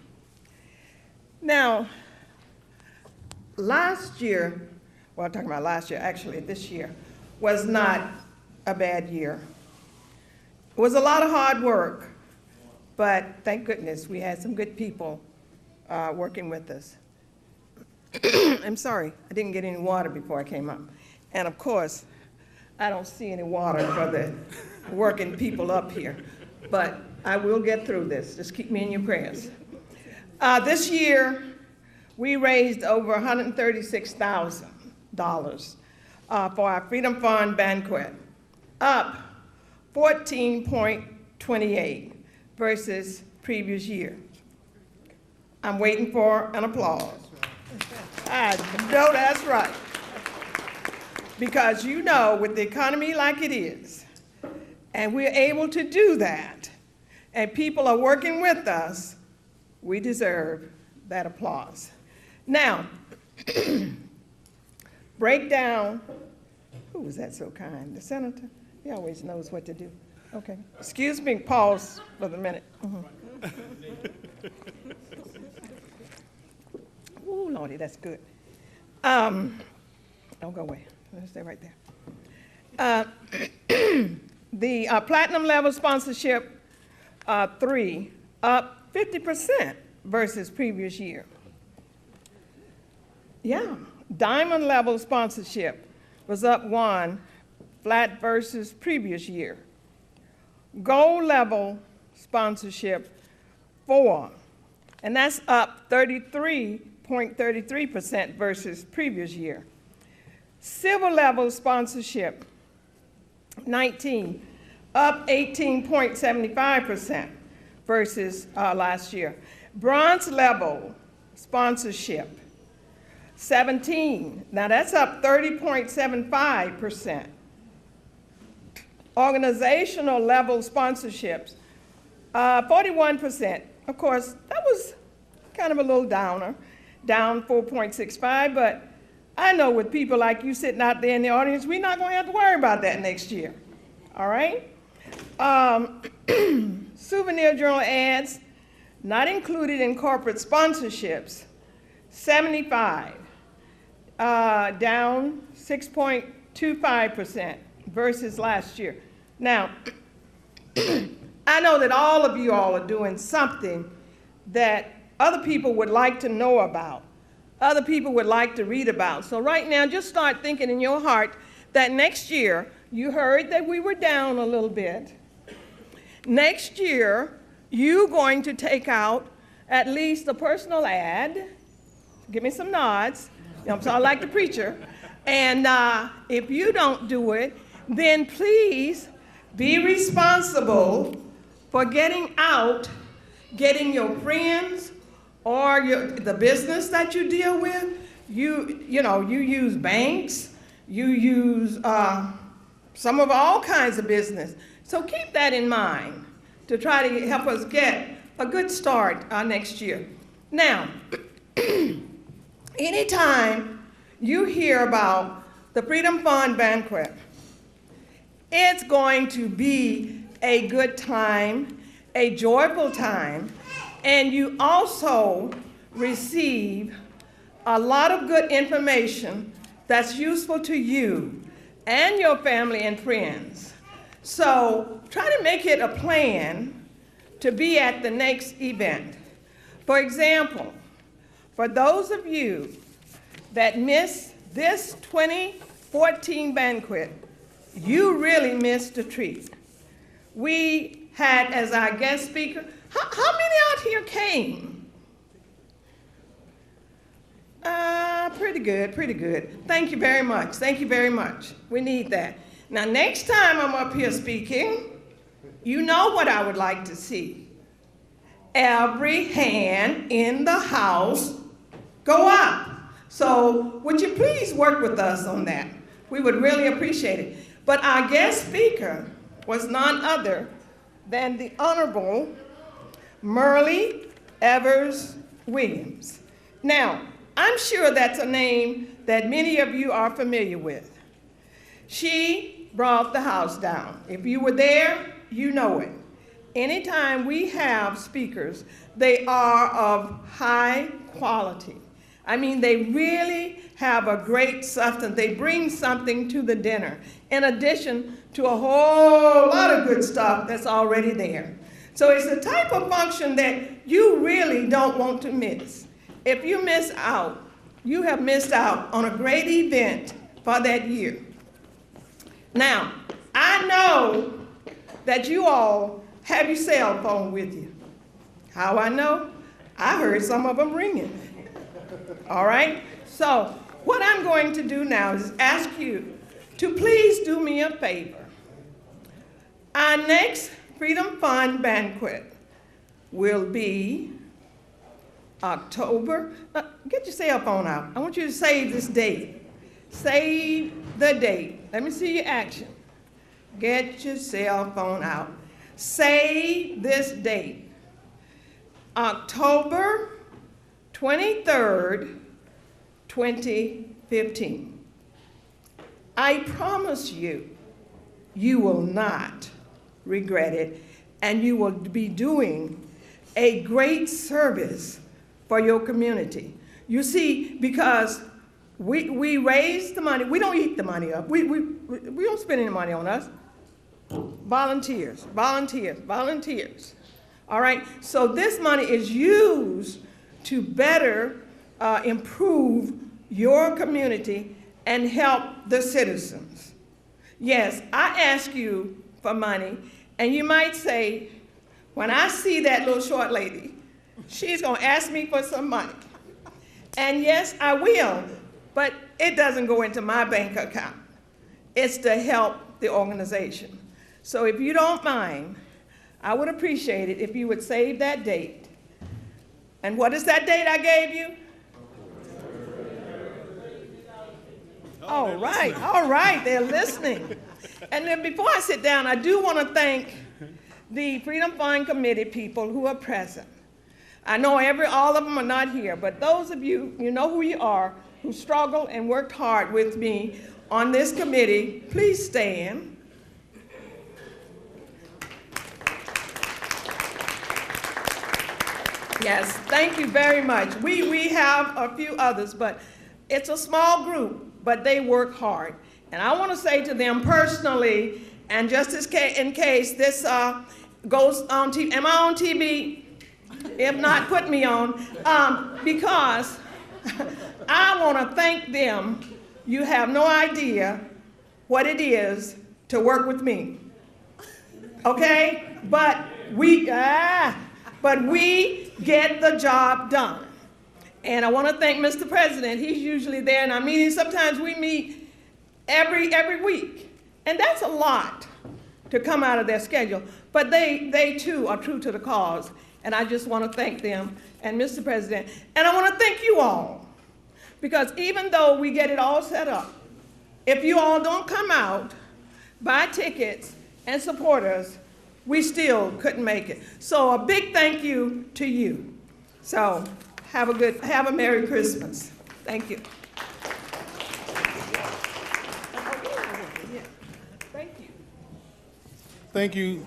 L: Now, last year, well, I'm talking about last year, actually this year, was not a bad year. It was a lot of hard work, but thank goodness we had some good people working with us. I'm sorry, I didn't get any water before I came up. And of course, I don't see any water for the working people up here, but I will get through this. Just keep me in your prayers. This year, we raised over $136,000 for our Freedom Fund Banquet, up 14.28 versus previous year. I'm waiting for an applause. I know that's right. Because with the economy like it is, and we're able to do that, and people are working with us, we deserve that applause. Now, break down, who was that so kind? The senator? He always knows what to do. Okay, excuse me, pause for the minute. Ooh, Lordy, that's good. Don't go away. Let's stay right there. The platinum level sponsorship 3 up 50% versus previous year. Yeah, diamond level sponsorship was up 1 flat versus previous year. Gold level sponsorship 4, and that's up 33.33% versus previous year. Silver level sponsorship 19, up 18.75% versus last year. Bronze level sponsorship 17, now that's up 30.75%. Organizational level sponsorships 41%. Of course, that was kind of a little downer, down 4.65, but I know with people like you sitting out there in the audience, we're not going to have to worry about that next year. All right? Souvenir journal ads, not included in corporate sponsorships, 75. down 6.25% versus last year. Now, I know that all of you all are doing something that other people would like to know about, other people would like to read about. So right now, just start thinking in your heart that next year, you heard that we were down a little bit. Next year, you're going to take out at least a personal ad. Give me some nods. I'm sorry, like the preacher. And if you don't do it, then please be responsible for getting out, getting your friends or the business that you deal with. You use banks, you use some of all kinds of business. So keep that in mind to try to help us get a good start next year. Now, anytime you hear about the Freedom Fund banquet, it's going to be a good time, a joyful time, and you also receive a lot of good information that's useful to you and your family and friends. So try to make it a plan to be at the next event. For example, for those of you that missed this 2014 banquet, you really missed a treat. We had as our guest speaker, how many out here came? Pretty good, pretty good. Thank you very much, thank you very much. We need that. Now next time I'm up here speaking, you know what I would like to see. Every hand in the house go up. So would you please work with us on that? We would really appreciate it. But our guest speaker was none other than the Honorable Merle Evers Williams. Now, I'm sure that's a name that many of you are familiar with. She brought the house down. If you were there, you know it. Anytime we have speakers, they are of high quality. I mean, they really have a great substance. They bring something to the dinner, in addition to a whole lot of good stuff that's already there. So it's a type of function that you really don't want to miss. If you miss out, you have missed out on a great event for that year. Now, I know that you all have your cell phone with you. How I know? I heard some of them ringing. All right? So what I'm going to do now is ask you to please do me a favor. Our next Freedom Fund banquet will be October. Get your cell phone out. I want you to save this date. Save the date. Let me see your action. Get your cell phone out. Save this date. October 23rd, 2015. I promise you, you will not regret it, and you will be doing a great service for your community. You see, because we raise the money, we don't eat the money up. We don't spend any money on us. Volunteers, volunteers, volunteers. All right, so this money is used to better improve your community and help the citizens. Yes, I ask you for money, and you might say, when I see that little short lady, she's gonna ask me for some money. And yes, I will, but it doesn't go into my bank account. It's to help the organization. So if you don't mind, I would appreciate it if you would save that date. And what is that date I gave you? All right, they're listening. And then before I sit down, I do want to thank the Freedom Fund Committee people who are present. I know all of them are not here, but those of you, you know who you are, who struggled and worked hard with me on this committee, please stand. Yes, thank you very much. We have a few others, but It's a small group, but they work hard. And I want to say to them personally, and just in case this goes on TV, am I on TV? If not, put me on, because I want to thank them. You have no idea what it is to work with me, okay? But we get the job done. And I want to thank Mr. President. He's usually there in our meetings. Sometimes we meet every week, and that's a lot to come out of their schedule. But they too are true to the cause, and I just want to thank them and Mr. President. And I want to thank you all, because even though we get it all set up, if you all don't come out, buy tickets, and support us, we still couldn't make it. So a big thank you to you. So have a Merry Christmas. Thank you.
C: Thank you.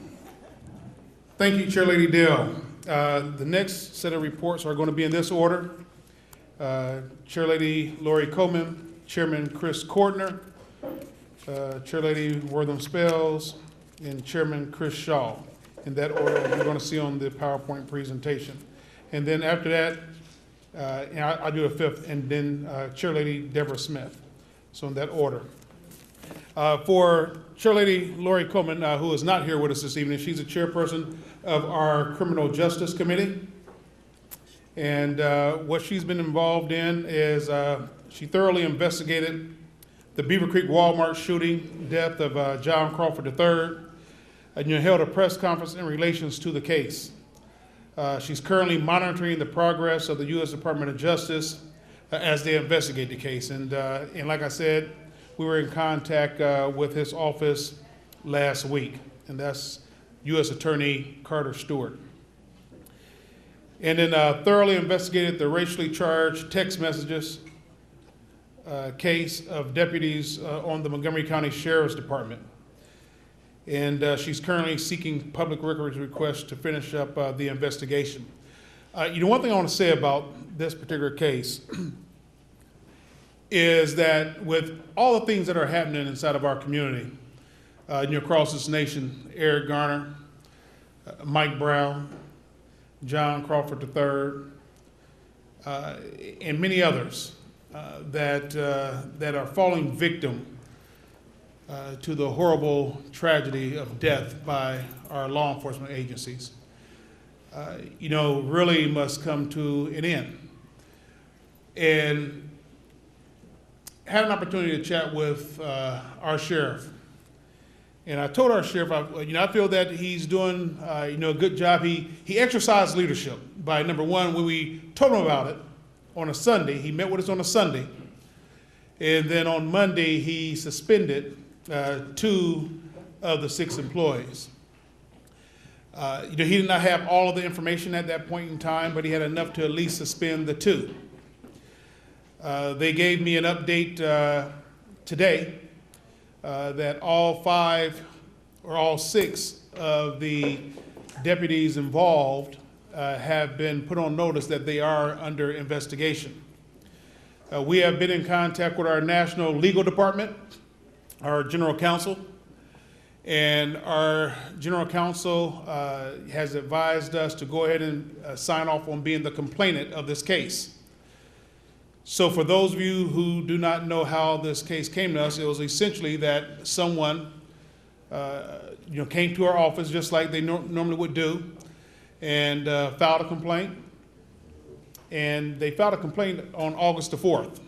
C: Thank you, Chair Lady Dale. The next set of reports are going to be in this order. Chair Lady Lori Coleman, Chairman Chris Cordner, Chair Lady Wortham Spells, and Chairman Chris Shaw. In that order, you're going to see on the PowerPoint presentation. And then after that, I'll do a fifth, and then Chair Lady Deborah Smith. So in that order. For Chair Lady Lori Coleman, who is not here with us this evening, she's the chairperson of our Criminal Justice Committee. And what she's been involved in is she thoroughly investigated the Beaver Creek Walmart shooting, death of John Crawford III, and held a press conference in relations to the case. She's currently monitoring the progress of the U.S. Department of Justice as they investigate the case. And like I said, we were in contact with his office last week, and that's U.S. Attorney Carter Stewart. And then thoroughly investigated the racially charged text messages case of deputies on the Montgomery County Sheriff's Department. And she's currently seeking public records requests to finish up the investigation. One thing I want to say about this particular case is that with all the things that are happening inside of our community, across this nation, Eric Garner, Mike Brown, John Crawford III, and many others that are falling victim to the horrible tragedy of death by our law enforcement agencies, really must come to an end. And had an opportunity to chat with our sheriff. And I told our sheriff, I feel that he's doing a good job. He exercised leadership by, number one, when we told him about it on a Sunday, he met with us on a Sunday. And then on Monday, he suspended 2 of the 6 employees. He did not have all of the information at that point in time, but he had enough to at least suspend the 2. They gave me an update today that all 5 or all 6 of the deputies involved have been put on notice that they are under investigation. We have been in contact with our National Legal Department, our General Counsel, and our General Counsel has advised us to go ahead and sign off on being the complainant of this case. So for those of you who do not know how this case came to us, it was essentially that someone came to our office just like they normally would do and filed a complaint. And they filed a complaint on August the 4th.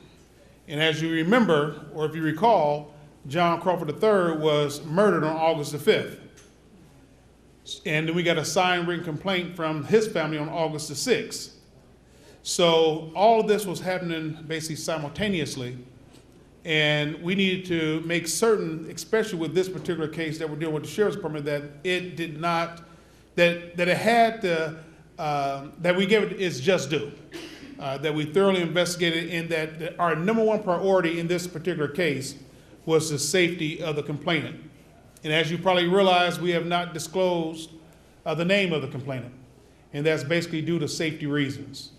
C: And as you remember, or if you recall, John Crawford III was murdered on August the 5th. And then we got a signed written complaint from his family on August the 6th. So all of this was happening basically simultaneously, and we needed to make certain, especially with this particular case that we're dealing with the Sheriff's Department, that it did not, that it had to, that we gave it its just due, that we thoroughly investigated, and that our number 1 priority in this particular case was the safety of the complainant. And as you probably realize, we have not disclosed the name of the complainant, and that's basically due to safety reasons.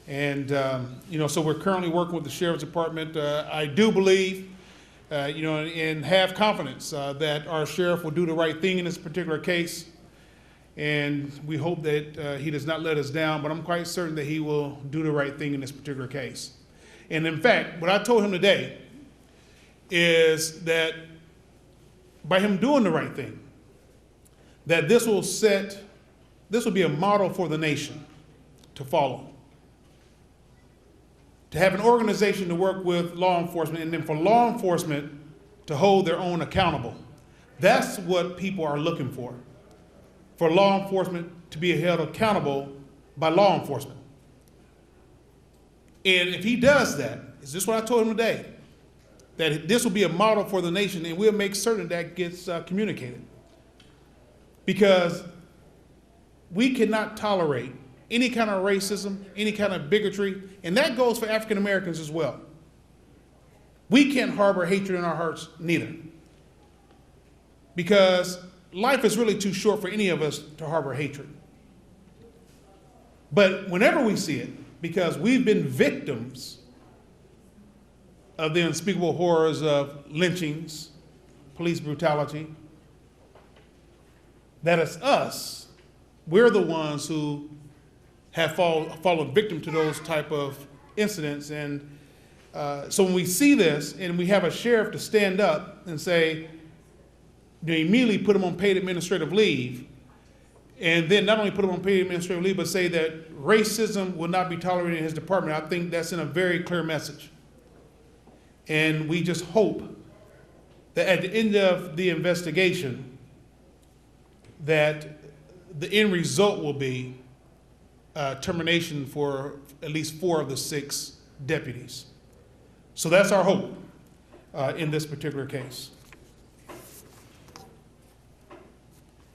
C: And, so we're currently working with the Sheriff's Department. I do believe, and have confidence that our sheriff will do the right thing in this particular case. And we hope that he does not let us down, but I'm quite certain that he will do the right thing in this particular case. And in fact, what I told him today is that by him doing the right thing, that this will be a model for the nation to follow. To have an organization to work with law enforcement, and then for law enforcement to hold their own accountable. That's what people are looking for law enforcement to be held accountable by law enforcement. And if he does that, is this what I told him today? That this will be a model for the nation, and we'll make certain that gets communicated. Because we cannot tolerate any kind of racism, any kind of bigotry, and that goes for African Americans as well. We can't harbor hatred in our hearts neither. Because life is really too short for any of us to harbor hatred. But whenever we see it, because we've been victims of the unspeakable horrors of lynchings, police brutality, that is us, we're the ones who have fallen victim to those type of incidents. And so when we see this and we have a sheriff to stand up and say, they immediately put him on paid administrative leave, and then not only put him on paid administrative leave, but say that racism will not be tolerated in his department, I think that's in a very clear message. And we just hope that at the end of the investigation, that the end result will be termination for at least 4 of the 6 deputies. So that's our hope in this particular case.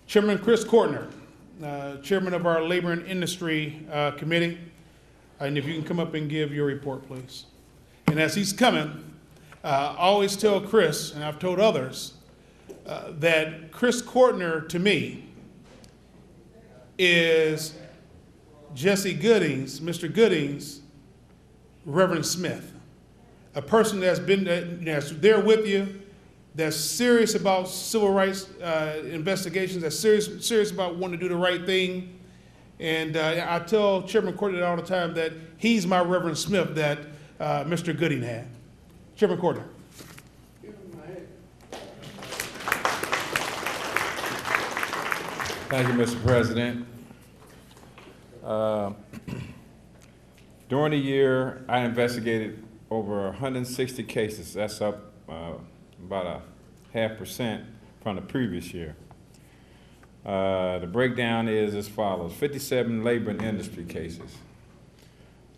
C: Chairman Chris Courtner, chairman of our Labor and Industry Committee, and if you can come up and give your report, please. And as he's coming, I always tell Chris, and I've told others, that Chris Courtner, to me, is Jesse Gooding's, Mr. Gooding's, Reverend Smith, a person that's there with you, that's serious about civil rights investigations, that's serious about wanting to do the right thing. And I tell Chairman Courtner all the time that he's my Reverend Smith that Mr. Gooding had. Chairman Courtner.
M: Thank you, Mr. President. During the year, I investigated over 160 cases. That's up about 0.5% from the previous year. The breakdown is as follows: 57 labor and industry cases,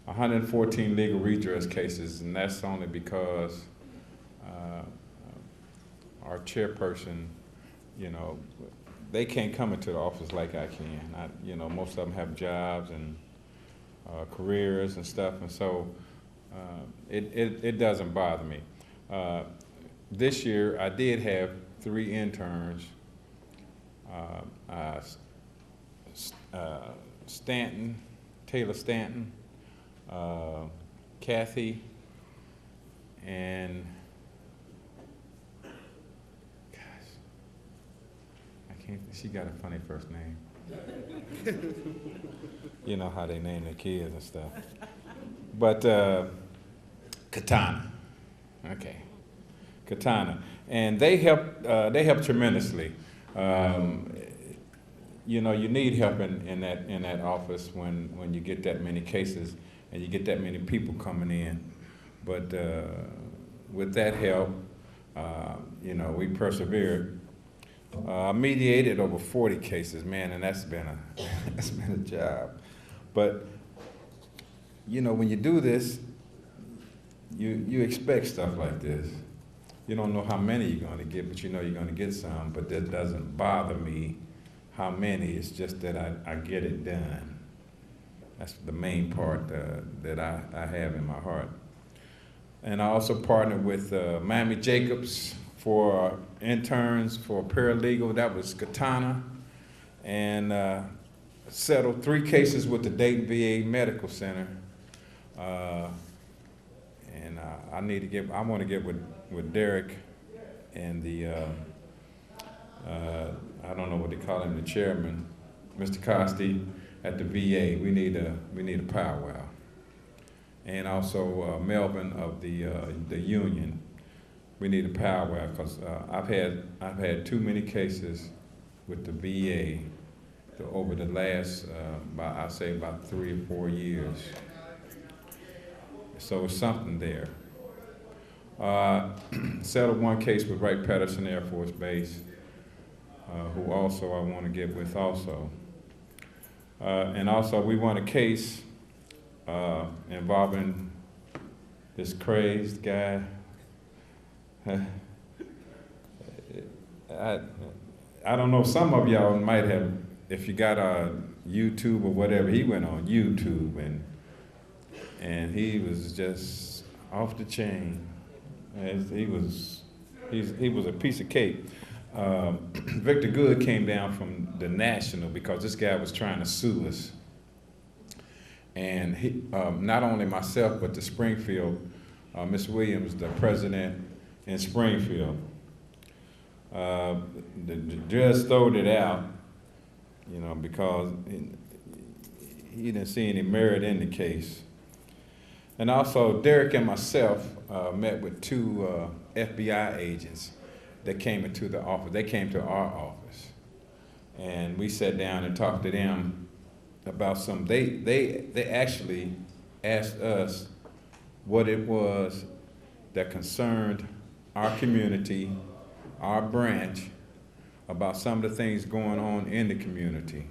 M: 114 legal redress cases, and that's only because our chairperson, they can't come into the office like I can. Most of them have jobs and careers and stuff, and so it doesn't bother me. This year, I did have 3 interns, Taylor Stanton, Kathy, and she got a funny first name. You know how they name their kids and stuff. But Katana, okay, Katana, and they help tremendously. You need help in that office when you get that many cases and you get that many people coming in. But with that help, we persevered. I mediated over 40 cases, man, and that's been a job. But when you do this, you expect stuff like this. You don't know how many you're going to get, but you know you're going to get some. But that doesn't bother me how many. It's just that I get it done. That's the main part that I have in my heart. And I also partnered with Miami Jacobs for interns for paralegal. That was Katana. And settled 3 cases with the Dayton VA Medical Center And I want to get with Derrick and the, I don't know what they call him, the chairman, Mr. Costi at the VA. We need a powwow. And also Melvin of the union. We need a powwow because I've had too many cases with the VA over the last, I'd say about 3 or 4 years. So it's something there. Settled one case with Wright-Patterson Air Force Base, who also I want to get with also. And also we won a case involving this crazed guy. I don't know, some of y'all might have, if you got YouTube or whatever, he went on YouTube and he was just off the chain. He was a piece of cake. Victor Good came down from the National because this guy was trying to sue us. And he, not only myself, but the Springfield, Ms. Williams, the president in Springfield, the judge throwed it out, you know, because he didn't see any merit in the case. And also, Derrick and myself met with 2 FBI agents that came into the office. They came to our office, and we sat down and talked to them about some. They actually asked us what it was that concerned our community, our branch, about some of the things going on in the community.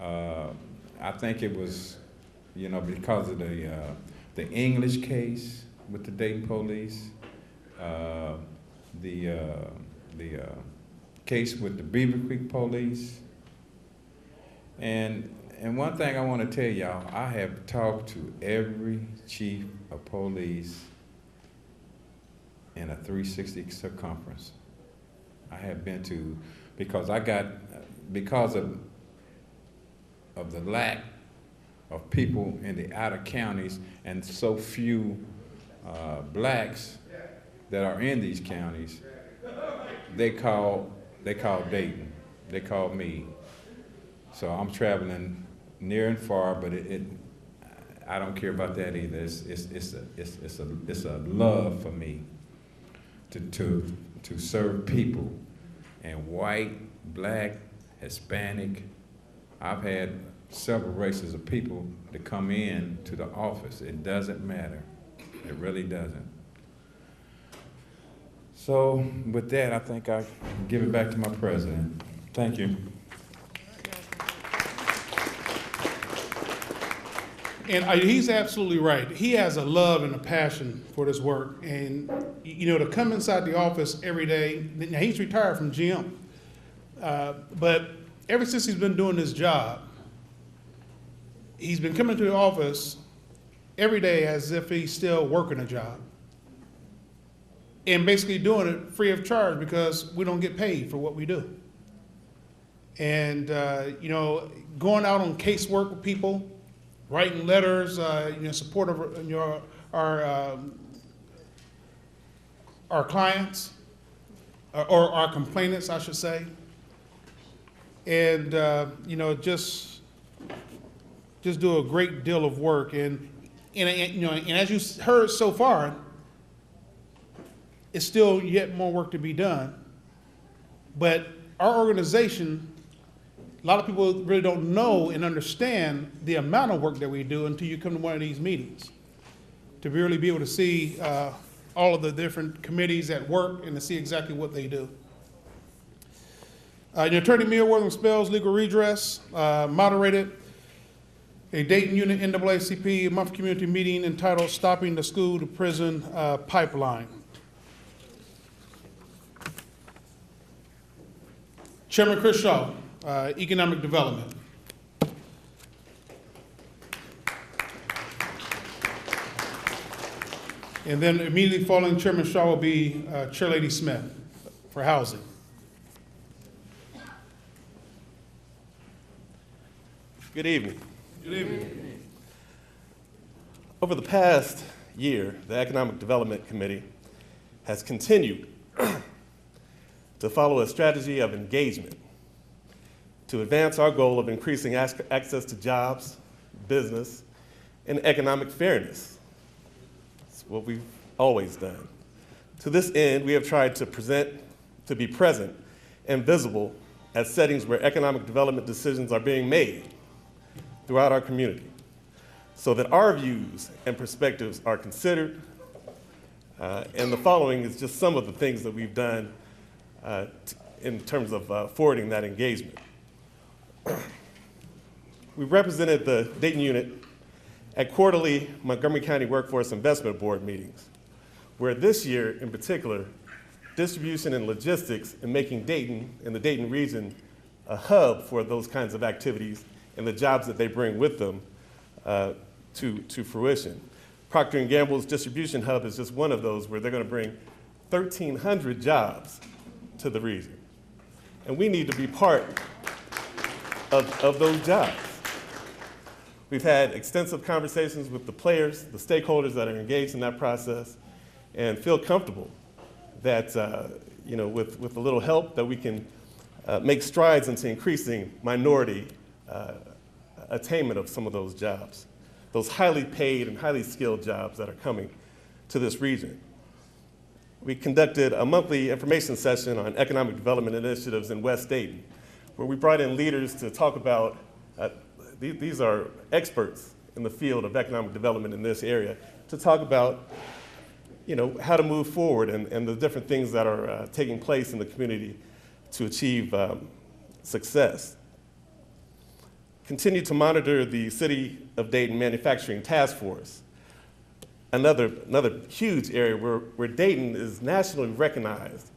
M: I think it was, you know, because of the English case with the Dayton police, the case with the Beaver Creek police, and one thing I want to tell y'all, I have talked to every chief of police in a 360 circumference. I have been to, because of the lack of people in the outer counties and so few blacks that are in these counties, they call Dayton, they call me. So I'm traveling near and far, but I don't care about that either. It's a love for me to serve people, and white, black, Hispanic. I've had several races of people that come in to the office. It doesn't matter. It really doesn't. So with that, I think I give it back to my president. Thank you.
C: And he's absolutely right. He has a love and a passion for this work. And, you know, to come inside the office every day, now he's retired from GM, but ever since he's been doing this job, he's been coming to the office every day as if he's still working a job. And basically doing it free of charge because we don't get paid for what we do. And, you know, going out on casework with people, writing letters, in support of our clients, or our complainants, I should say. And, you know, just do a great deal of work. And you know, and as you heard so far, it's still yet more work to be done. But our organization, a lot of people really don't know and understand the amount of work that we do until you come to one of these meetings, to really be able to see all of the different committees at work and to see exactly what they do. Attorney Mia Wortham Spells Legal Redress moderated a Dayton Unit NAACP monthly community meeting entitled Stopping the School to Prison Pipeline. Chairman Chris Shaw, Economic Development. And then immediately following Chairman Shaw will be Chairlady Smith for Housing.
N: Good evening.
C: Good evening.
N: Over the past year, the Economic Development Committee has continued to follow a strategy of engagement to advance our goal of increasing access to jobs, business, and economic fairness. It's what we've always done. To this end, we have tried to be present and visible at settings where economic development decisions are being made throughout our community, so that our views and perspectives are considered. And the following is just some of the things that we've done in terms of forwarding that engagement. We represented the Dayton unit at quarterly Montgomery County Workforce Investment Board meetings, where this year in particular, distribution and logistics and making Dayton and the Dayton region a hub for those kinds of activities and the jobs that they bring with them to fruition. Procter & Gamble's distribution hub is just one of those where they're going to bring 1,300 jobs to the region. And we need to be part of those jobs. We've had extensive conversations with the players, the stakeholders that are engaged in that process, and feel comfortable that with a little help that we can make strides into increasing minority attainment of some of those jobs, those highly paid and highly skilled jobs that are coming to this region. We conducted a monthly information session on economic development initiatives in West Dayton, where we brought in leaders to talk about, these are experts in the field of economic development in this area, to talk about how to move forward and the different things that are taking place in the community to achieve success. Continue to monitor the City of Dayton Manufacturing Task Force, another huge area where Dayton is nationally recognized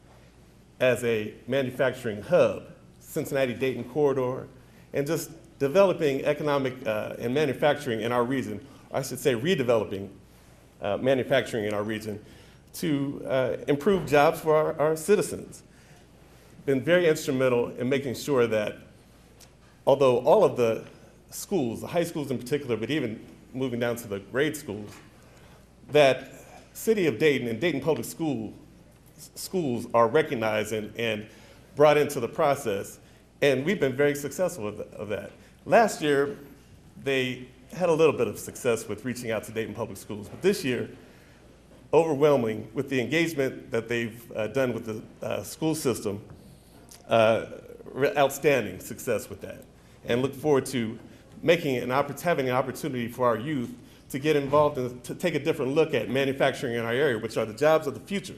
N: as a manufacturing hub, Cincinnati-Dayton corridor, and just developing economic and manufacturing in our region, I should say redeveloping manufacturing in our region to improve jobs for our citizens. Been very instrumental in making sure that although all of the schools, the high schools in particular, but even moving down to the grade schools, that City of Dayton and Dayton Public schools are recognized and brought into the process, and we've been very successful of that. Last year, they had a little bit of success with reaching out to Dayton Public Schools, but this year, overwhelming with the engagement that they've done with the school system, outstanding success with that, and look forward to having an opportunity for our youth to get involved and to take a different look at manufacturing in our area, which are the jobs of the future.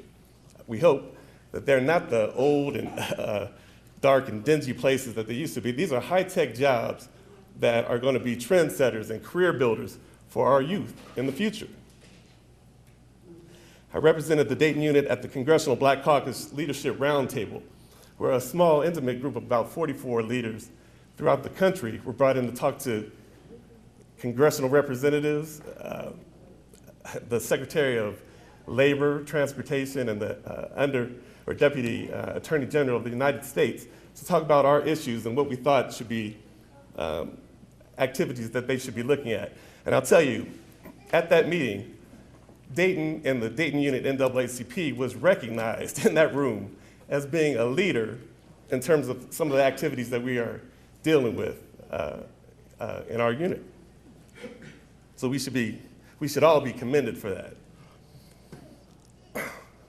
N: We hope that they're not the old and dark and dingy places that they used to be. These are high-tech jobs that are going to be trendsetters and career builders for our youth in the future. I represented the Dayton unit at the Congressional Black Caucus Leadership Roundtable, where a small, intimate group of about 44 leaders throughout the country were brought in to talk to congressional representatives, the Secretary of Labor, Transportation, and the Deputy Attorney General of the United States to talk about our issues and what we thought should be activities that they should be looking at. And I'll tell you, at that meeting, Dayton and the Dayton unit NAACP was recognized in that room as being a leader in terms of some of the activities that we are dealing with in our unit. So we should all be commended for that.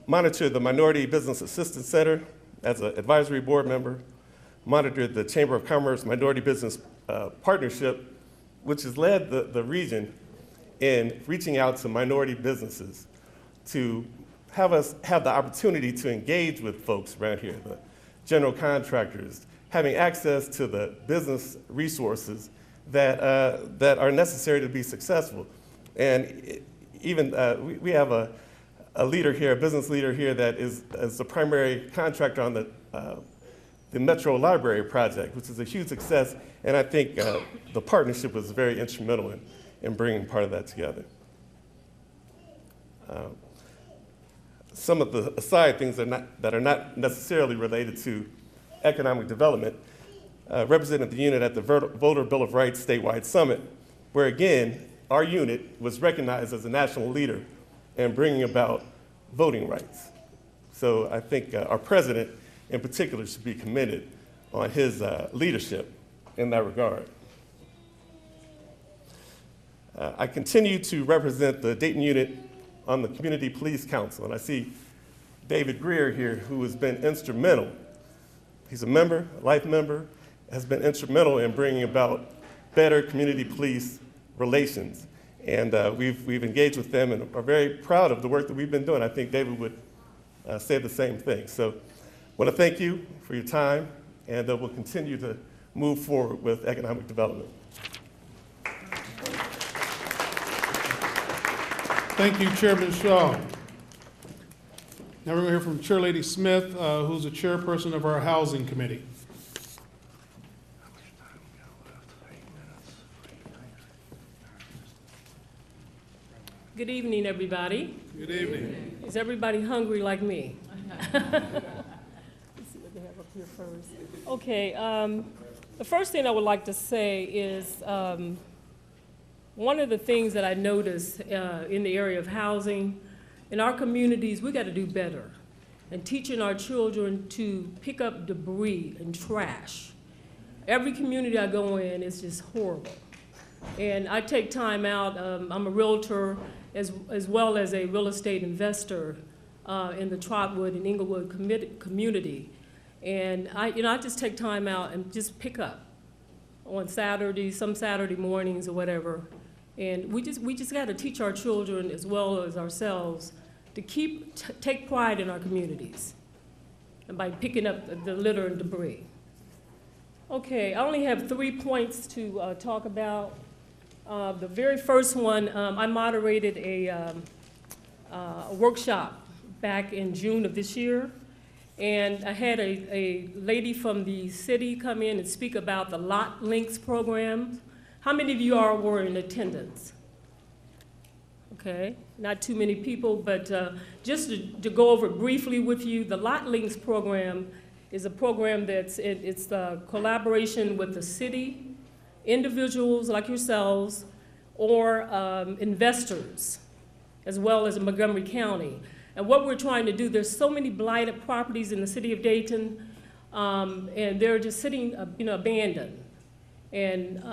N: Monitor the Minority Business Assistance Center as an advisory board member. Monitored the Chamber of Commerce Minority Business Partnership, which has led the region in reaching out to minority businesses to have us have the opportunity to engage with folks around here, the general contractors, having access to the business resources that are necessary to be successful. And we have a leader here, a business leader here that is the primary contractor on the Metro Library project, which is a huge success, and I think the partnership was very instrumental in bringing part of that together. Some of the aside things that are not necessarily related to economic development represented the unit at the Voter Bill of Rights statewide summit, where again, our unit was recognized as a national leader in bringing about voting rights. So I think our president in particular should be commended on his leadership in that regard. I continue to represent the Dayton unit on the Community Police Council, and I see David Greer here, who has been instrumental. He's a member, a life member, has been instrumental in bringing about better community police relations. And we've engaged with them and are very proud of the work that we've been doing. I think David would say the same thing. So I want to thank you for your time, and we'll continue to move forward with economic development.
C: Thank you, Chairman Shaw. Now we're going to hear from Chair Lady Smith, who's the chairperson of our Housing Committee.
O: Good evening, everybody.
C: Good evening.
O: Is everybody hungry like me? Let's see what they have up here first. Okay, the first thing I would like to say is one of the things that I noticed in the area of housing, in our communities, we got to do better in teaching our children to pick up debris and trash. Every community I go in is just horrible. And I take time out, I'm a realtor as well as a real estate investor in the Trotwood and Inglewood community. And I just take time out and just pick up on Saturdays, some Saturday mornings or whatever. And we just got to teach our children as well as ourselves to take pride in our communities and by picking up the litter and debris. Okay, I only have 3 points to talk about. The very first one, I moderated a workshop back in June of this year, and I had a lady from the city come in and speak about the Lot Links program. How many of you all were in attendance? Okay, not too many people, but just to go over it briefly with you, the Lot Links program is a program it's a collaboration with the city, individuals like yourselves, or investors, as well as Montgomery County. And what we're trying to do, there's so many blighted properties in the city of Dayton, and they're just sitting, abandoned. And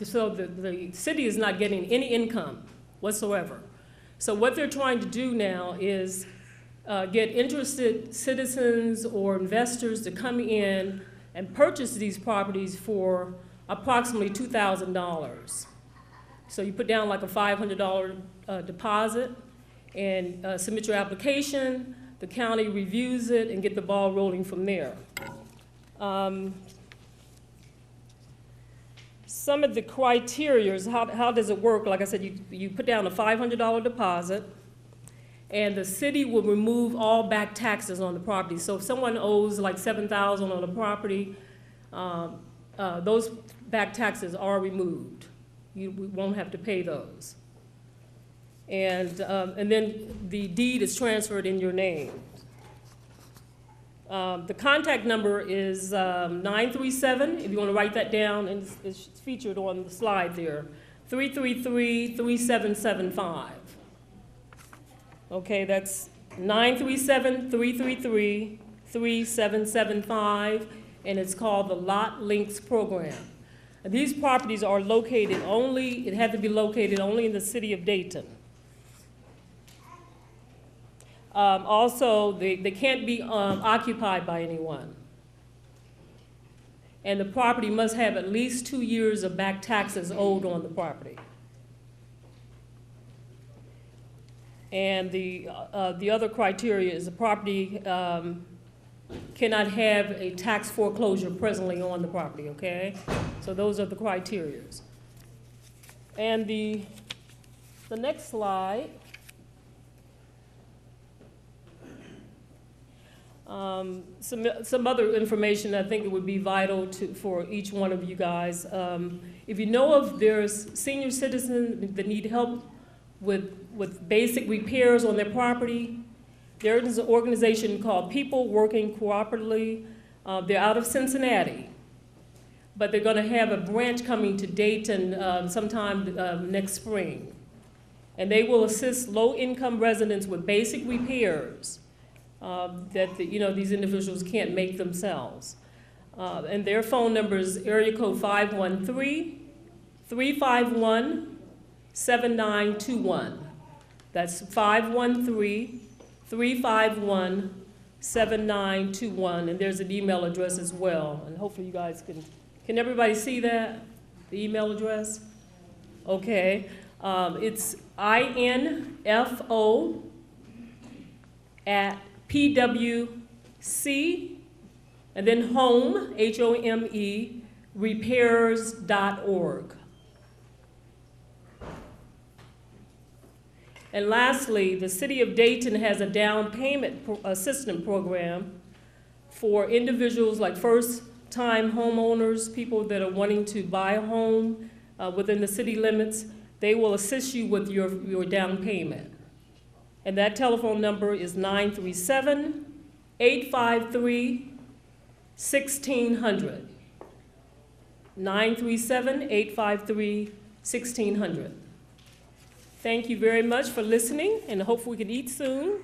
O: so the city is not getting any income whatsoever. So what they're trying to do now is get interested citizens or investors to come in and purchase these properties for approximately $2,000. So you put down like a $500 deposit and submit your application. The county reviews it and get the ball rolling from there. Some of the criteria is how does it work? Like I said, you put down a $500 deposit, and the city will remove all back taxes on the property. So if someone owes like $7,000 on a property, those back taxes are removed. We won't have to pay those. And then the deed is transferred in your name. The contact number is 937, if you want to write that down, and it's featured on the slide there, 333-3775. Okay, that's 937-333-3775, and it's called the Lot Links Program. And these properties are located it had to be located only in the city of Dayton. Also, they can't be occupied by anyone. And the property must have at least 2 years of back taxes owed on the property. And the other criteria is the property cannot have a tax foreclosure presently on the property, okay? So those are the criteria. And the next slide, some other information I think it would be vital for each one of you guys. If you know if there's senior citizens that need help with basic repairs on their property, there is an organization called People Working Cooperatively. They're out of Cincinnati. but they're going to have a branch coming to Dayton sometime next spring. And they will assist low-income residents with basic repairs that these individuals can't make themselves. And their phone number is area code 513-351-7921. That's 513-351-7921, and there's an email address as well. And hopefully you guys can everybody see that, the email address? Okay, it's info@pwc, and then home, HOME, repairs.org. And lastly, the City of Dayton has a down payment assistance program for individuals like first-time homeowners, people that are wanting to buy a home within the city limits. They will assist you with your down payment. And that telephone number is 937-853-1600. 937-853-1600. Thank you very much for listening, and I hope we can eat soon.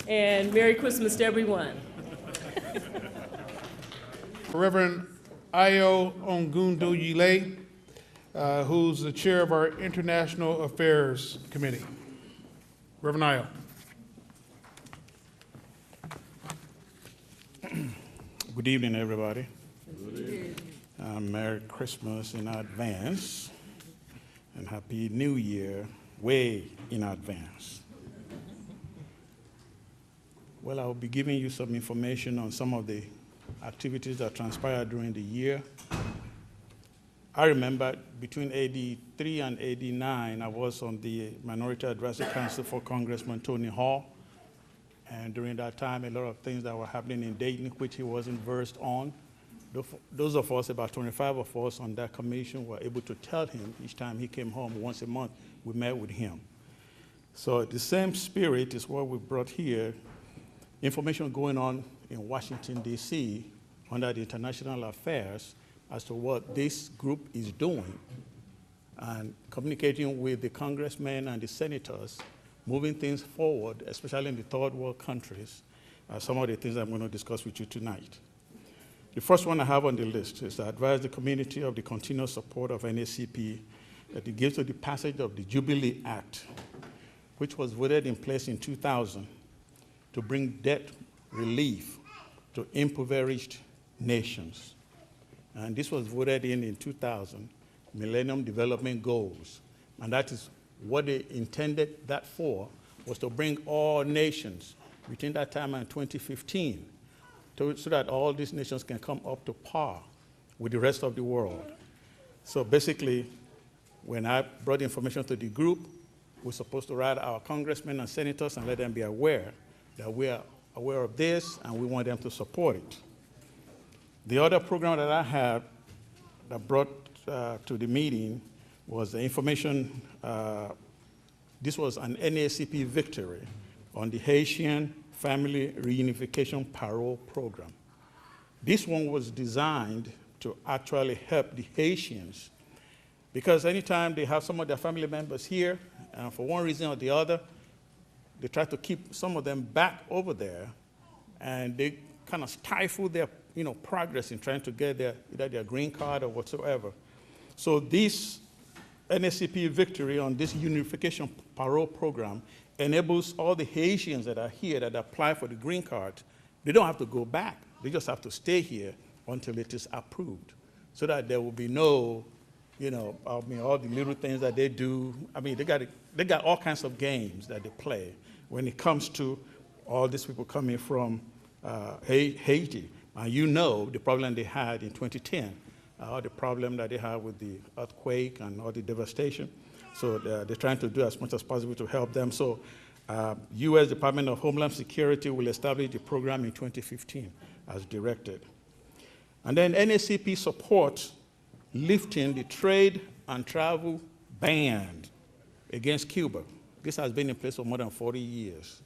O: And Merry Christmas to everyone.
C: Reverend Ayo Ongundoyile, who's the chair of our International Affairs Committee. Reverend Ayo.
A: Good evening, everybody. Good evening. Merry Christmas in advance, and Happy New Year way in advance. Well, I'll be giving you some information on some of the activities that transpired during the year. I remember between 83 and 89, I was on the Minority Advisory Council for Congressman Tony Hall. And during that time, a lot of things that were happening in Dayton, which he wasn't versed on. Those of us, about 25 of us on that commission, were able to tell him each time he came home once a month, we met with him. So the same spirit is what we brought here. Information going on in Washington, D.C. under the International Affairs as to what this group is doing, and communicating with the congressmen and the senators, moving things forward, especially in the third world countries, some of the things I'm going to discuss with you tonight. The first one I have on the list is to advise the community of the continuous support of NAACP that it gives to the passage of the Jubilee Act, which was voted in place in 2000 to bring debt relief to impoverished nations. And this was voted in 2000, Millennium Development Goals. And that is what they intended that for, was to bring all nations between that time and 2015 so that all these nations can come up to par with the rest of the world. So basically, when I brought information to the group, we're supposed to write our congressmen and senators and let them be aware that we are aware of this and we want them to support it. The other program that I had that brought to the meeting was the information. This was an NAACP victory on the Haitian Family Reunification Parole Program. This one was designed to actually help the Haitians, because anytime they have some of their family members here, and for one reason or the other, they try to keep some of them back over there, and they kind of stifle their progress in trying to get either their green card or whatsoever. So this NAACP victory on this unification parole program enables all the Haitians that are here that apply for the green card, they don't have to go back. They just have to stay here until it is approved, so that there will be no, all the little things that they do. They got all kinds of games that they play when it comes to all these people coming from Haiti. And the problem they had in 2010, the problem that they had with the earthquake and all the devastation. So they're trying to do as much as possible to help them. So U.S. Department of Homeland Security will establish the program in 2015 as directed. And then NAACP supports lifting the trade and travel ban against Cuba. This has been in place for more than 40 years.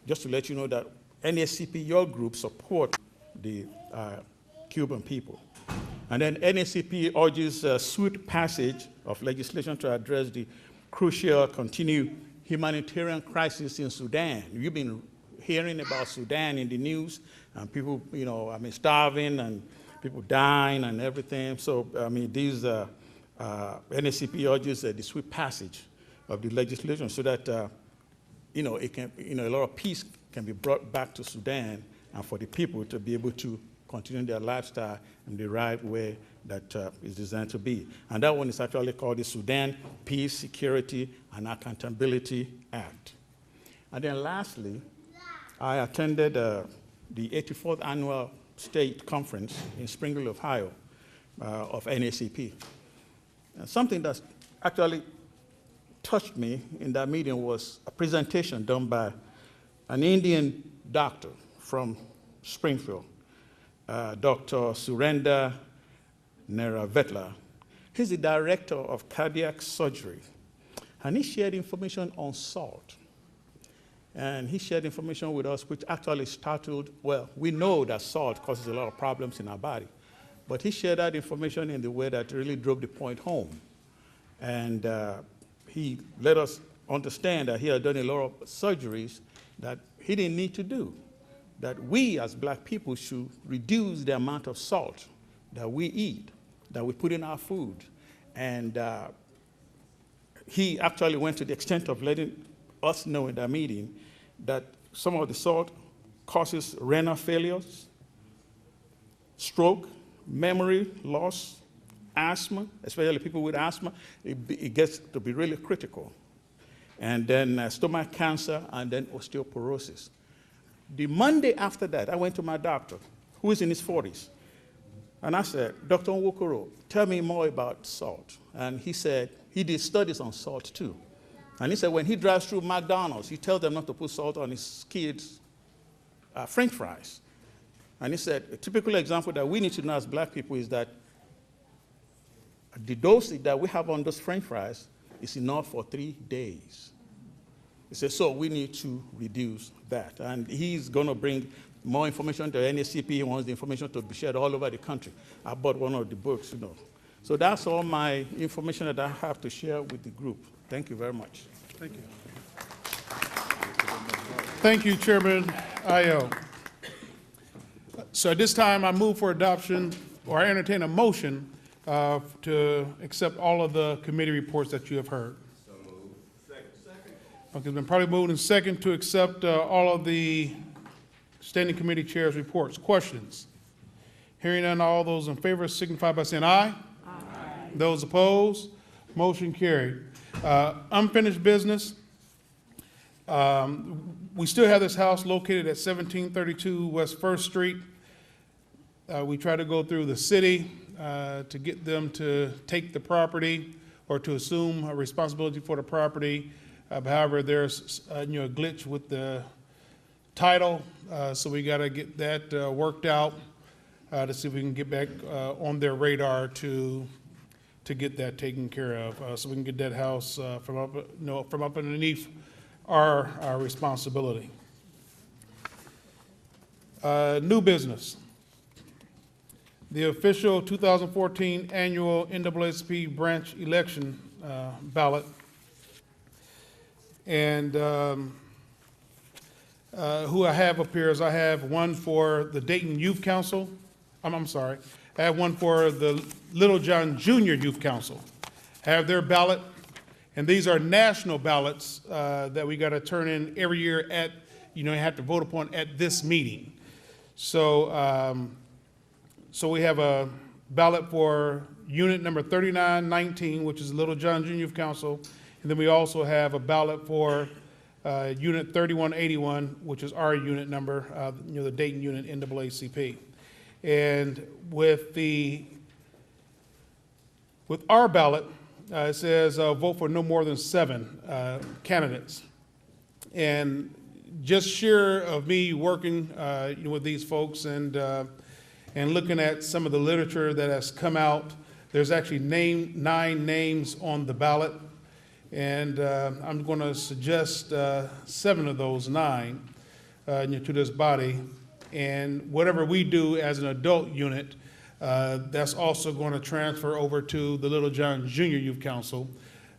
A: Just to let you know that NAACP, your group, support the Cuban people. And then NAACP urges swift passage of legislation to address the crucial continued humanitarian crisis in Sudan. You've been hearing about Sudan in the news, and people, starving and people dying and everything. So, these NAACP urges the swift passage of the legislation so that, it can, a lot of peace can be brought back to Sudan and for the people to be able to continue their lifestyle in the right way that is designed to be. And that one is actually called the Sudan Peace, Security, and Accountability Act. And then lastly, I attended the 84th Annual State Conference in Springfield, Ohio, of NAACP. And something that actually touched me in that meeting was a presentation done by an Indian doctor from Springfield, Dr. Surendra Neravetla. He's the director of cardiac surgery, and he shared information on salt. And he shared information with us which actually startled, well, we know that salt causes a lot of problems in our body, but he shared that information in the way that really drove the point home. And he let us understand that he had done a lot of surgeries that he didn't need to do, that we as black people should reduce the amount of salt that we eat, that we put in our food. And he actually went to the extent of letting us know in that meeting that some of the salt causes renal failures, stroke, memory loss, asthma, especially people with asthma. It gets to be really critical. And then stomach cancer, and then osteoporosis. The Monday after that, I went to my doctor, who is in his 40s. And I said, Dr. Nwokoro, tell me more about salt. And he said, he did studies on salt too. And he said when he drives through McDonald's, he tells them not to put salt on his kids' French fries. And he said, a typical example that we need to know as black people is that the dosage that we have on those French fries is enough for 3 days. He said, so we need to reduce that. And he's going to bring more information to NAACP. He wants the information to be shared all over the country. I bought one of the books, So that's all my information that I have to share with the group. Thank you very much.
C: Thank you. Thank you, Chairman Ayo. So at this time, I move for adoption, or I entertain a motion to accept all of the committee reports that you have heard. So moved. Second. Okay, it's been probably moved and second to accept all of the standing committee chairs' reports. Questions? Hearing none, all those in favor signify by saying aye. Aye. Those opposed, motion carried. Unfinished business. We still have this house located at 1732 West 1st Street. We try to go through the city to get them to take the property or to assume a responsibility for the property. However, there's a glitch with the title, so we got to get that worked out to see if we can get back on their radar to get that taken care of, so we can get that house from up underneath our responsibility. New business. The official 2014 annual NAACP branch election ballot. And who I have up here is I have one for the Dayton Youth Council. I'm sorry. I have one for the Little John Junior Youth Council. I have their ballot. And these are national ballots that we got to turn in every year at, you have to vote upon at this meeting. So, so we have a ballot for unit number 3919, which is Little John Junior Youth Council. And then we also have a ballot for unit 3181, which is our unit number, the Dayton unit NAACP. And with our ballot, it says vote for no more than 7 candidates. And just sure of me working with these folks and looking at some of the literature that has come out, there's actually 9 names on the ballot. And I'm going to suggest 7 of those 9 to this body. And whatever we do as an adult unit, That's also going to transfer over to the Little John Junior Youth Council,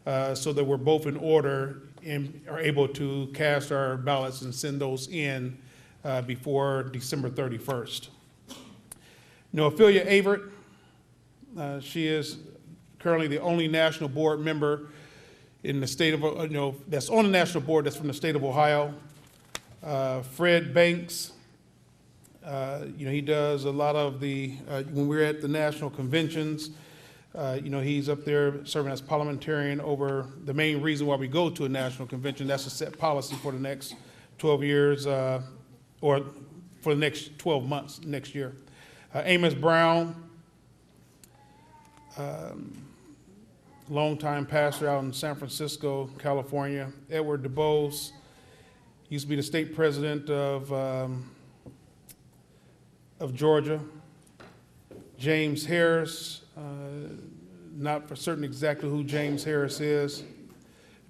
C: so that we're both in order and are able to cast our ballots and send those in before December 31st. Ophelia Averitt, she is currently the only national board member in the state of, that's on the national board that's from the state of Ohio. Fred Banks, he does a lot of the, when we're at the national conventions, he's up there serving as parliamentarian over the main reason why we go to a national convention. That's to set policy for the next 12 years, or for the next 12 months next year. Amos Brown, longtime pastor out in San Francisco, California. Edward DuBose, used to be the state president of Georgia. James Harris, not for certain exactly who James Harris is.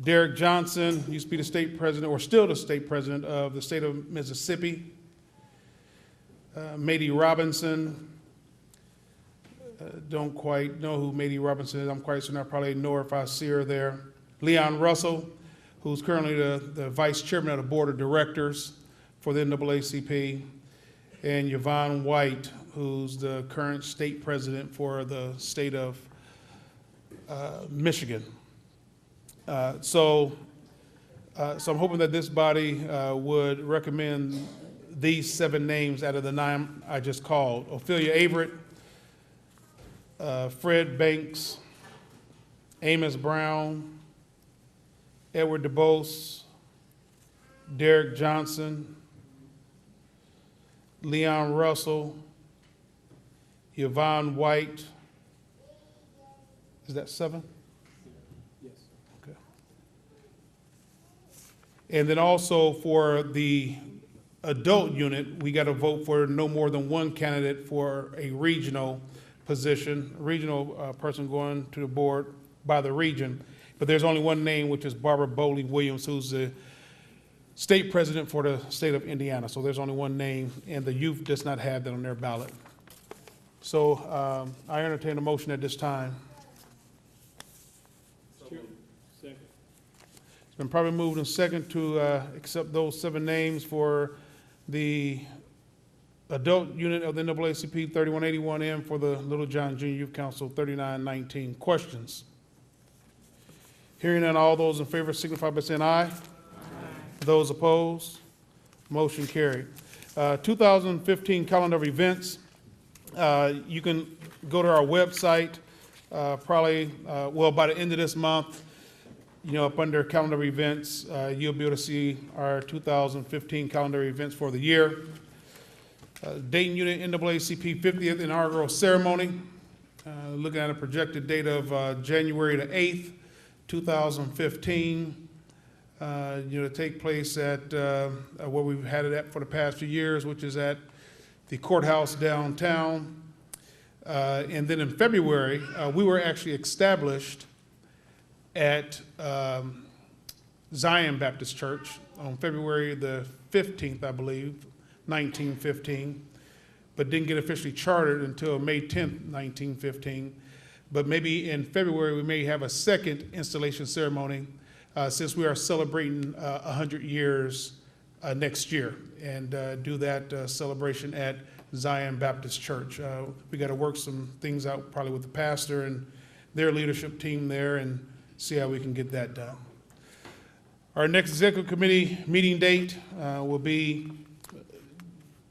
C: Derrick Johnson, used to be the state president, or still the state president of the state of Mississippi. Mady Robinson, don't quite know who Mady Robinson is. I'm quite certain I probably know her if I see her there. Leon Russell, who's currently the vice chairman of the board of directors for the NAACP. And Yvonne White, who's the current state president for the state of Michigan. So I'm hoping that this body would recommend these 7 names out of the 9 I just called: Ophelia Averitt, Fred Banks, Amos Brown, Edward DuBose, Derrick Johnson, Leon Russell, Yvonne White. Is that 7?
G: Yes.
C: Okay. And then also for the adult unit, we got to vote for no more than 1 candidate for a regional position, a regional person going to the board by the region. But there's only 1 name, which is Barbara Bowley Williams, who's the state president for the state of Indiana. So there's only 1 name, and the youth does not have that on their ballot. So I entertain a motion at this time.
G: Second.
C: It's been probably moved and second to accept those 7 names for the adult unit of the NAACP 3181M, for the Little John Junior Youth Council 3919. Questions? Hearing none, all those in favor signify by saying aye. Aye. Those opposed? Motion carried. 2015 calendar of events. You can go to our website probably, by the end of this month, up under calendar of events, you'll be able to see our 2015 calendar events for the year. Dayton Unit NAACP 50th inaugural ceremony, looking at a projected date of January the 8th, 2015. To take place at where we've had it at for the past few years, which is at the courthouse downtown. And then in February, we were actually established at Zion Baptist Church on February the 15th, I believe, 1915, but didn't get officially chartered until May 10th, 1915. But maybe in February, we may have a second installation ceremony, since we are celebrating 100 years next year, and do that celebration at Zion Baptist Church. We got to work some things out probably with the pastor and their leadership team there and see how we can get that done. Our next executive committee meeting date will be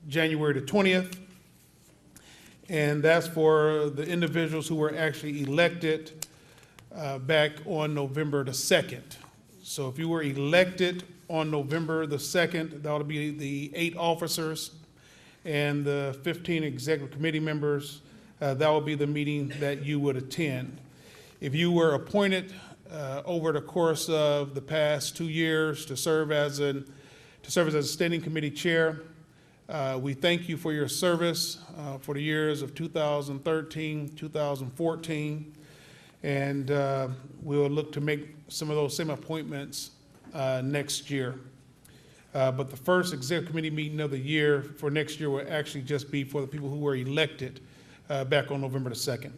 C: January the 20th, and that's for the individuals who were actually elected back on November the 2nd. So if you were elected on November the 2nd, that would be the 8 officers and the 15 executive committee members. That will be the meeting that you would attend. If you were appointed over the course of the past 2 years to serve as a standing committee chair, we thank you for your service for the years of 2013, 2014, and we'll look to make some of those same appointments next year. But the first executive committee meeting of the year for next year will actually just be for the people who were elected back on November the 2nd.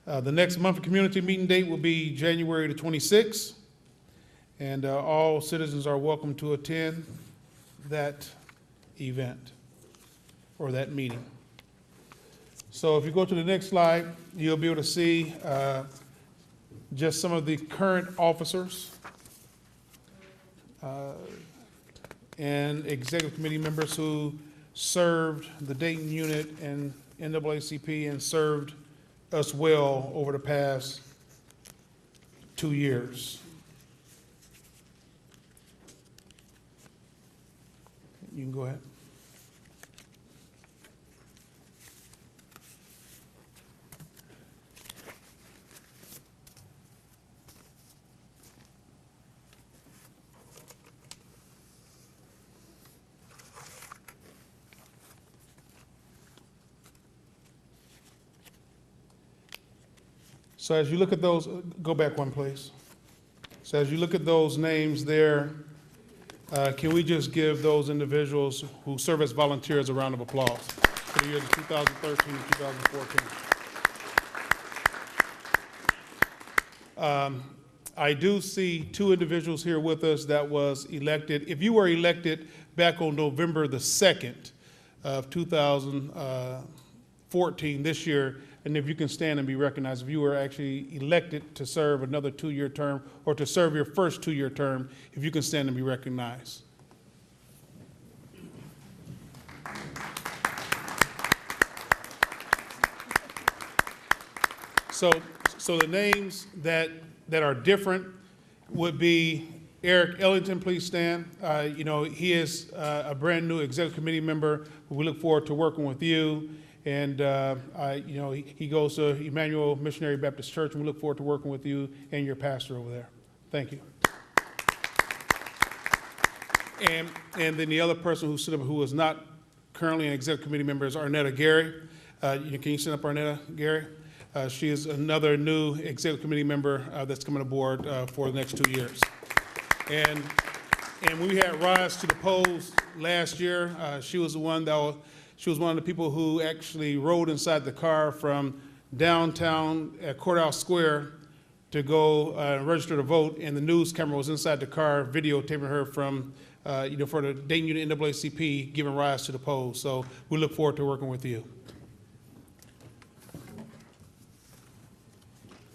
C: The next monthly community meeting date will be January the 26th, and all citizens are welcome to attend that event or that meeting. So if you go to the next slide, you'll be able to see just some of the current officers and executive committee members who served the Dayton unit and NAACP and served us well over the past 2 years. You can go ahead. So as you look at those, go back one, please. So as you look at those names there, can we just give those individuals who serve as volunteers a round of applause for the years of 2013 and 2014? I do see 2 individuals here with us that was elected. If you were elected back on November the 2nd of 2014, this year, and if you can stand and be recognized, if you were actually elected to serve another 2-year term or to serve your first 2-year term, if you can stand and be recognized. So the names that are different would be Eric Ellington, please stand. He is a brand new executive committee member. We look forward to working with you. And, he goes to Emmanuel Missionary Baptist Church, and we look forward to working with you and your pastor over there. Thank you. And then the other person who stood up who is not currently an executive committee member is Arnetta Gary. Can you stand up, Arnetta Gary? She is another new executive committee member that's coming aboard for the next 2 years. And when we had Rise to the Polls last year, she was one of the people who actually rode inside the car from downtown at Courthouse Square to go register to vote, and the news camera was inside the car videotaping her from, for the Dayton Unit NAACP giving rise to the polls. So we look forward to working with you.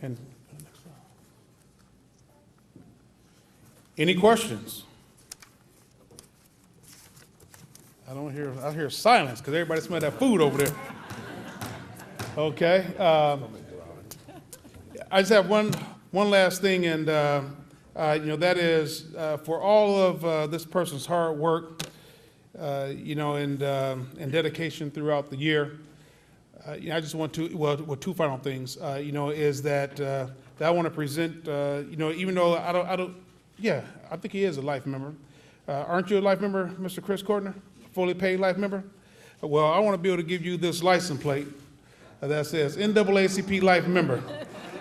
C: And any questions? I hear silence because everybody smelled that food over there. Okay. I just have one last thing, and that is for all of this person's hard work, and dedication throughout the year. I just want to 2 final things. Is that I want to present. Even though I don't. Yeah, I think he is a life member. Aren't you a life member, Mr. Chris Kortner? Fully paid life member? Well, I want to be able to give you this license plate that says NAACP life member,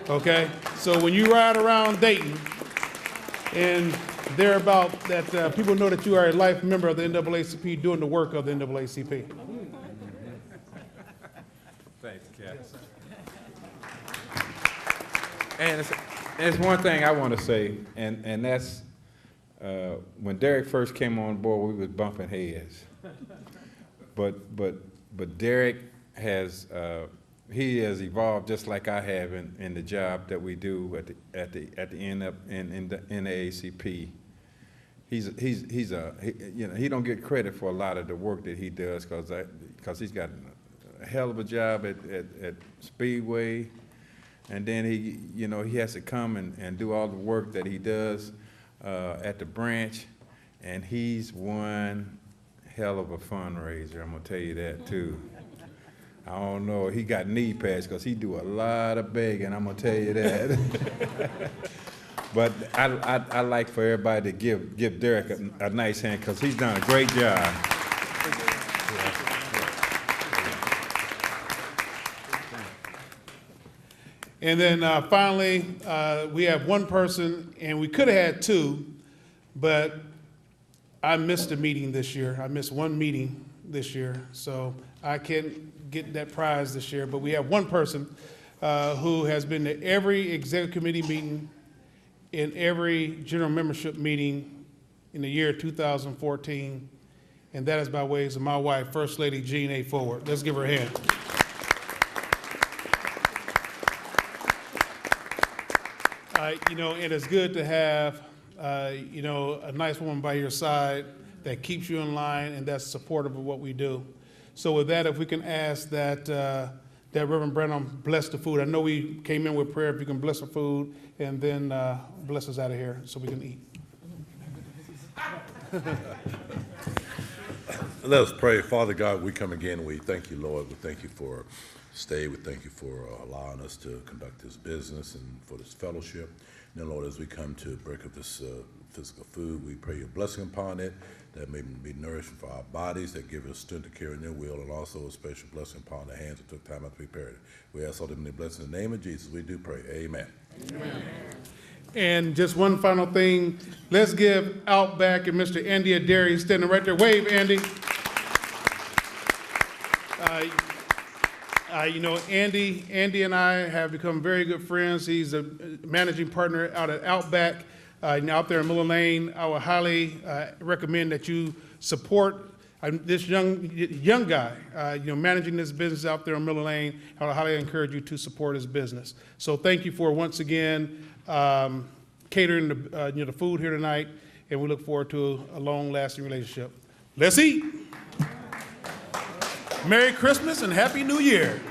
C: okay? So when you ride around Dayton and thereabout, that people know that you are a life member of the NAACP doing the work of the NAACP.
M: Thanks, Cap. And it's one thing I want to say, and that's when Derrick first came on board, we was bumping heads. But Derrick has he has evolved just like I have in the job that we do at the end up in the NAACP. He don't get credit for a lot of the work that he does because he's got a hell of a job at Speedway, and then he has to come and do all the work that he does at the branch, and he's one hell of a fundraiser. I'm gonna tell you that too. I don't know, he got knee pads because he do a lot of begging, I'm gonna tell you that. But I like for everybody to give Derrick a nice hand because he's done a great job.
C: And then finally, we have one person, and we could have had 2, but I missed a meeting this year. I missed one meeting this year, so I can't get that prize this year, but we have one person who has been to every executive committee meeting and every general membership meeting in the year 2014, and that is by ways of my wife, First Lady Jean A. Foward. Let's give her a hand. You know, and it's good to have, you know, a nice woman by your side that keeps you in line and that's supportive of what we do. So with that, if we can ask that, that Reverend Branham bless the food. I know we came in with prayer. If you can bless the food and then bless us out of here so we can eat.
E: Let us pray. Father God, we come again. We thank you, Lord. We thank you for stay. We thank you for allowing us to conduct this business and for this fellowship. And then, Lord, as we come to break up this physical food, we pray your blessing upon it, that may be nourishing for our bodies, that give us strength to carry in your will, and also a special blessing upon the hands that took time out to prepare it. We ask all the many blessings in the name of Jesus. We do pray. Amen.
C: Amen. And just one final thing. Let's give Outback and Mr. Andy Derrick standing right there. Wave, Andy. You know, Andy and I have become very good friends. He's a managing partner out at Outback, out there in Miller Lane. I would highly recommend that you support this young guy, you know, managing this business out there in Miller Lane. I would highly encourage you to support his business. So thank you for once again catering the food here tonight, and we look forward to a long-lasting relationship. Let's eat. Merry Christmas and Happy New Year.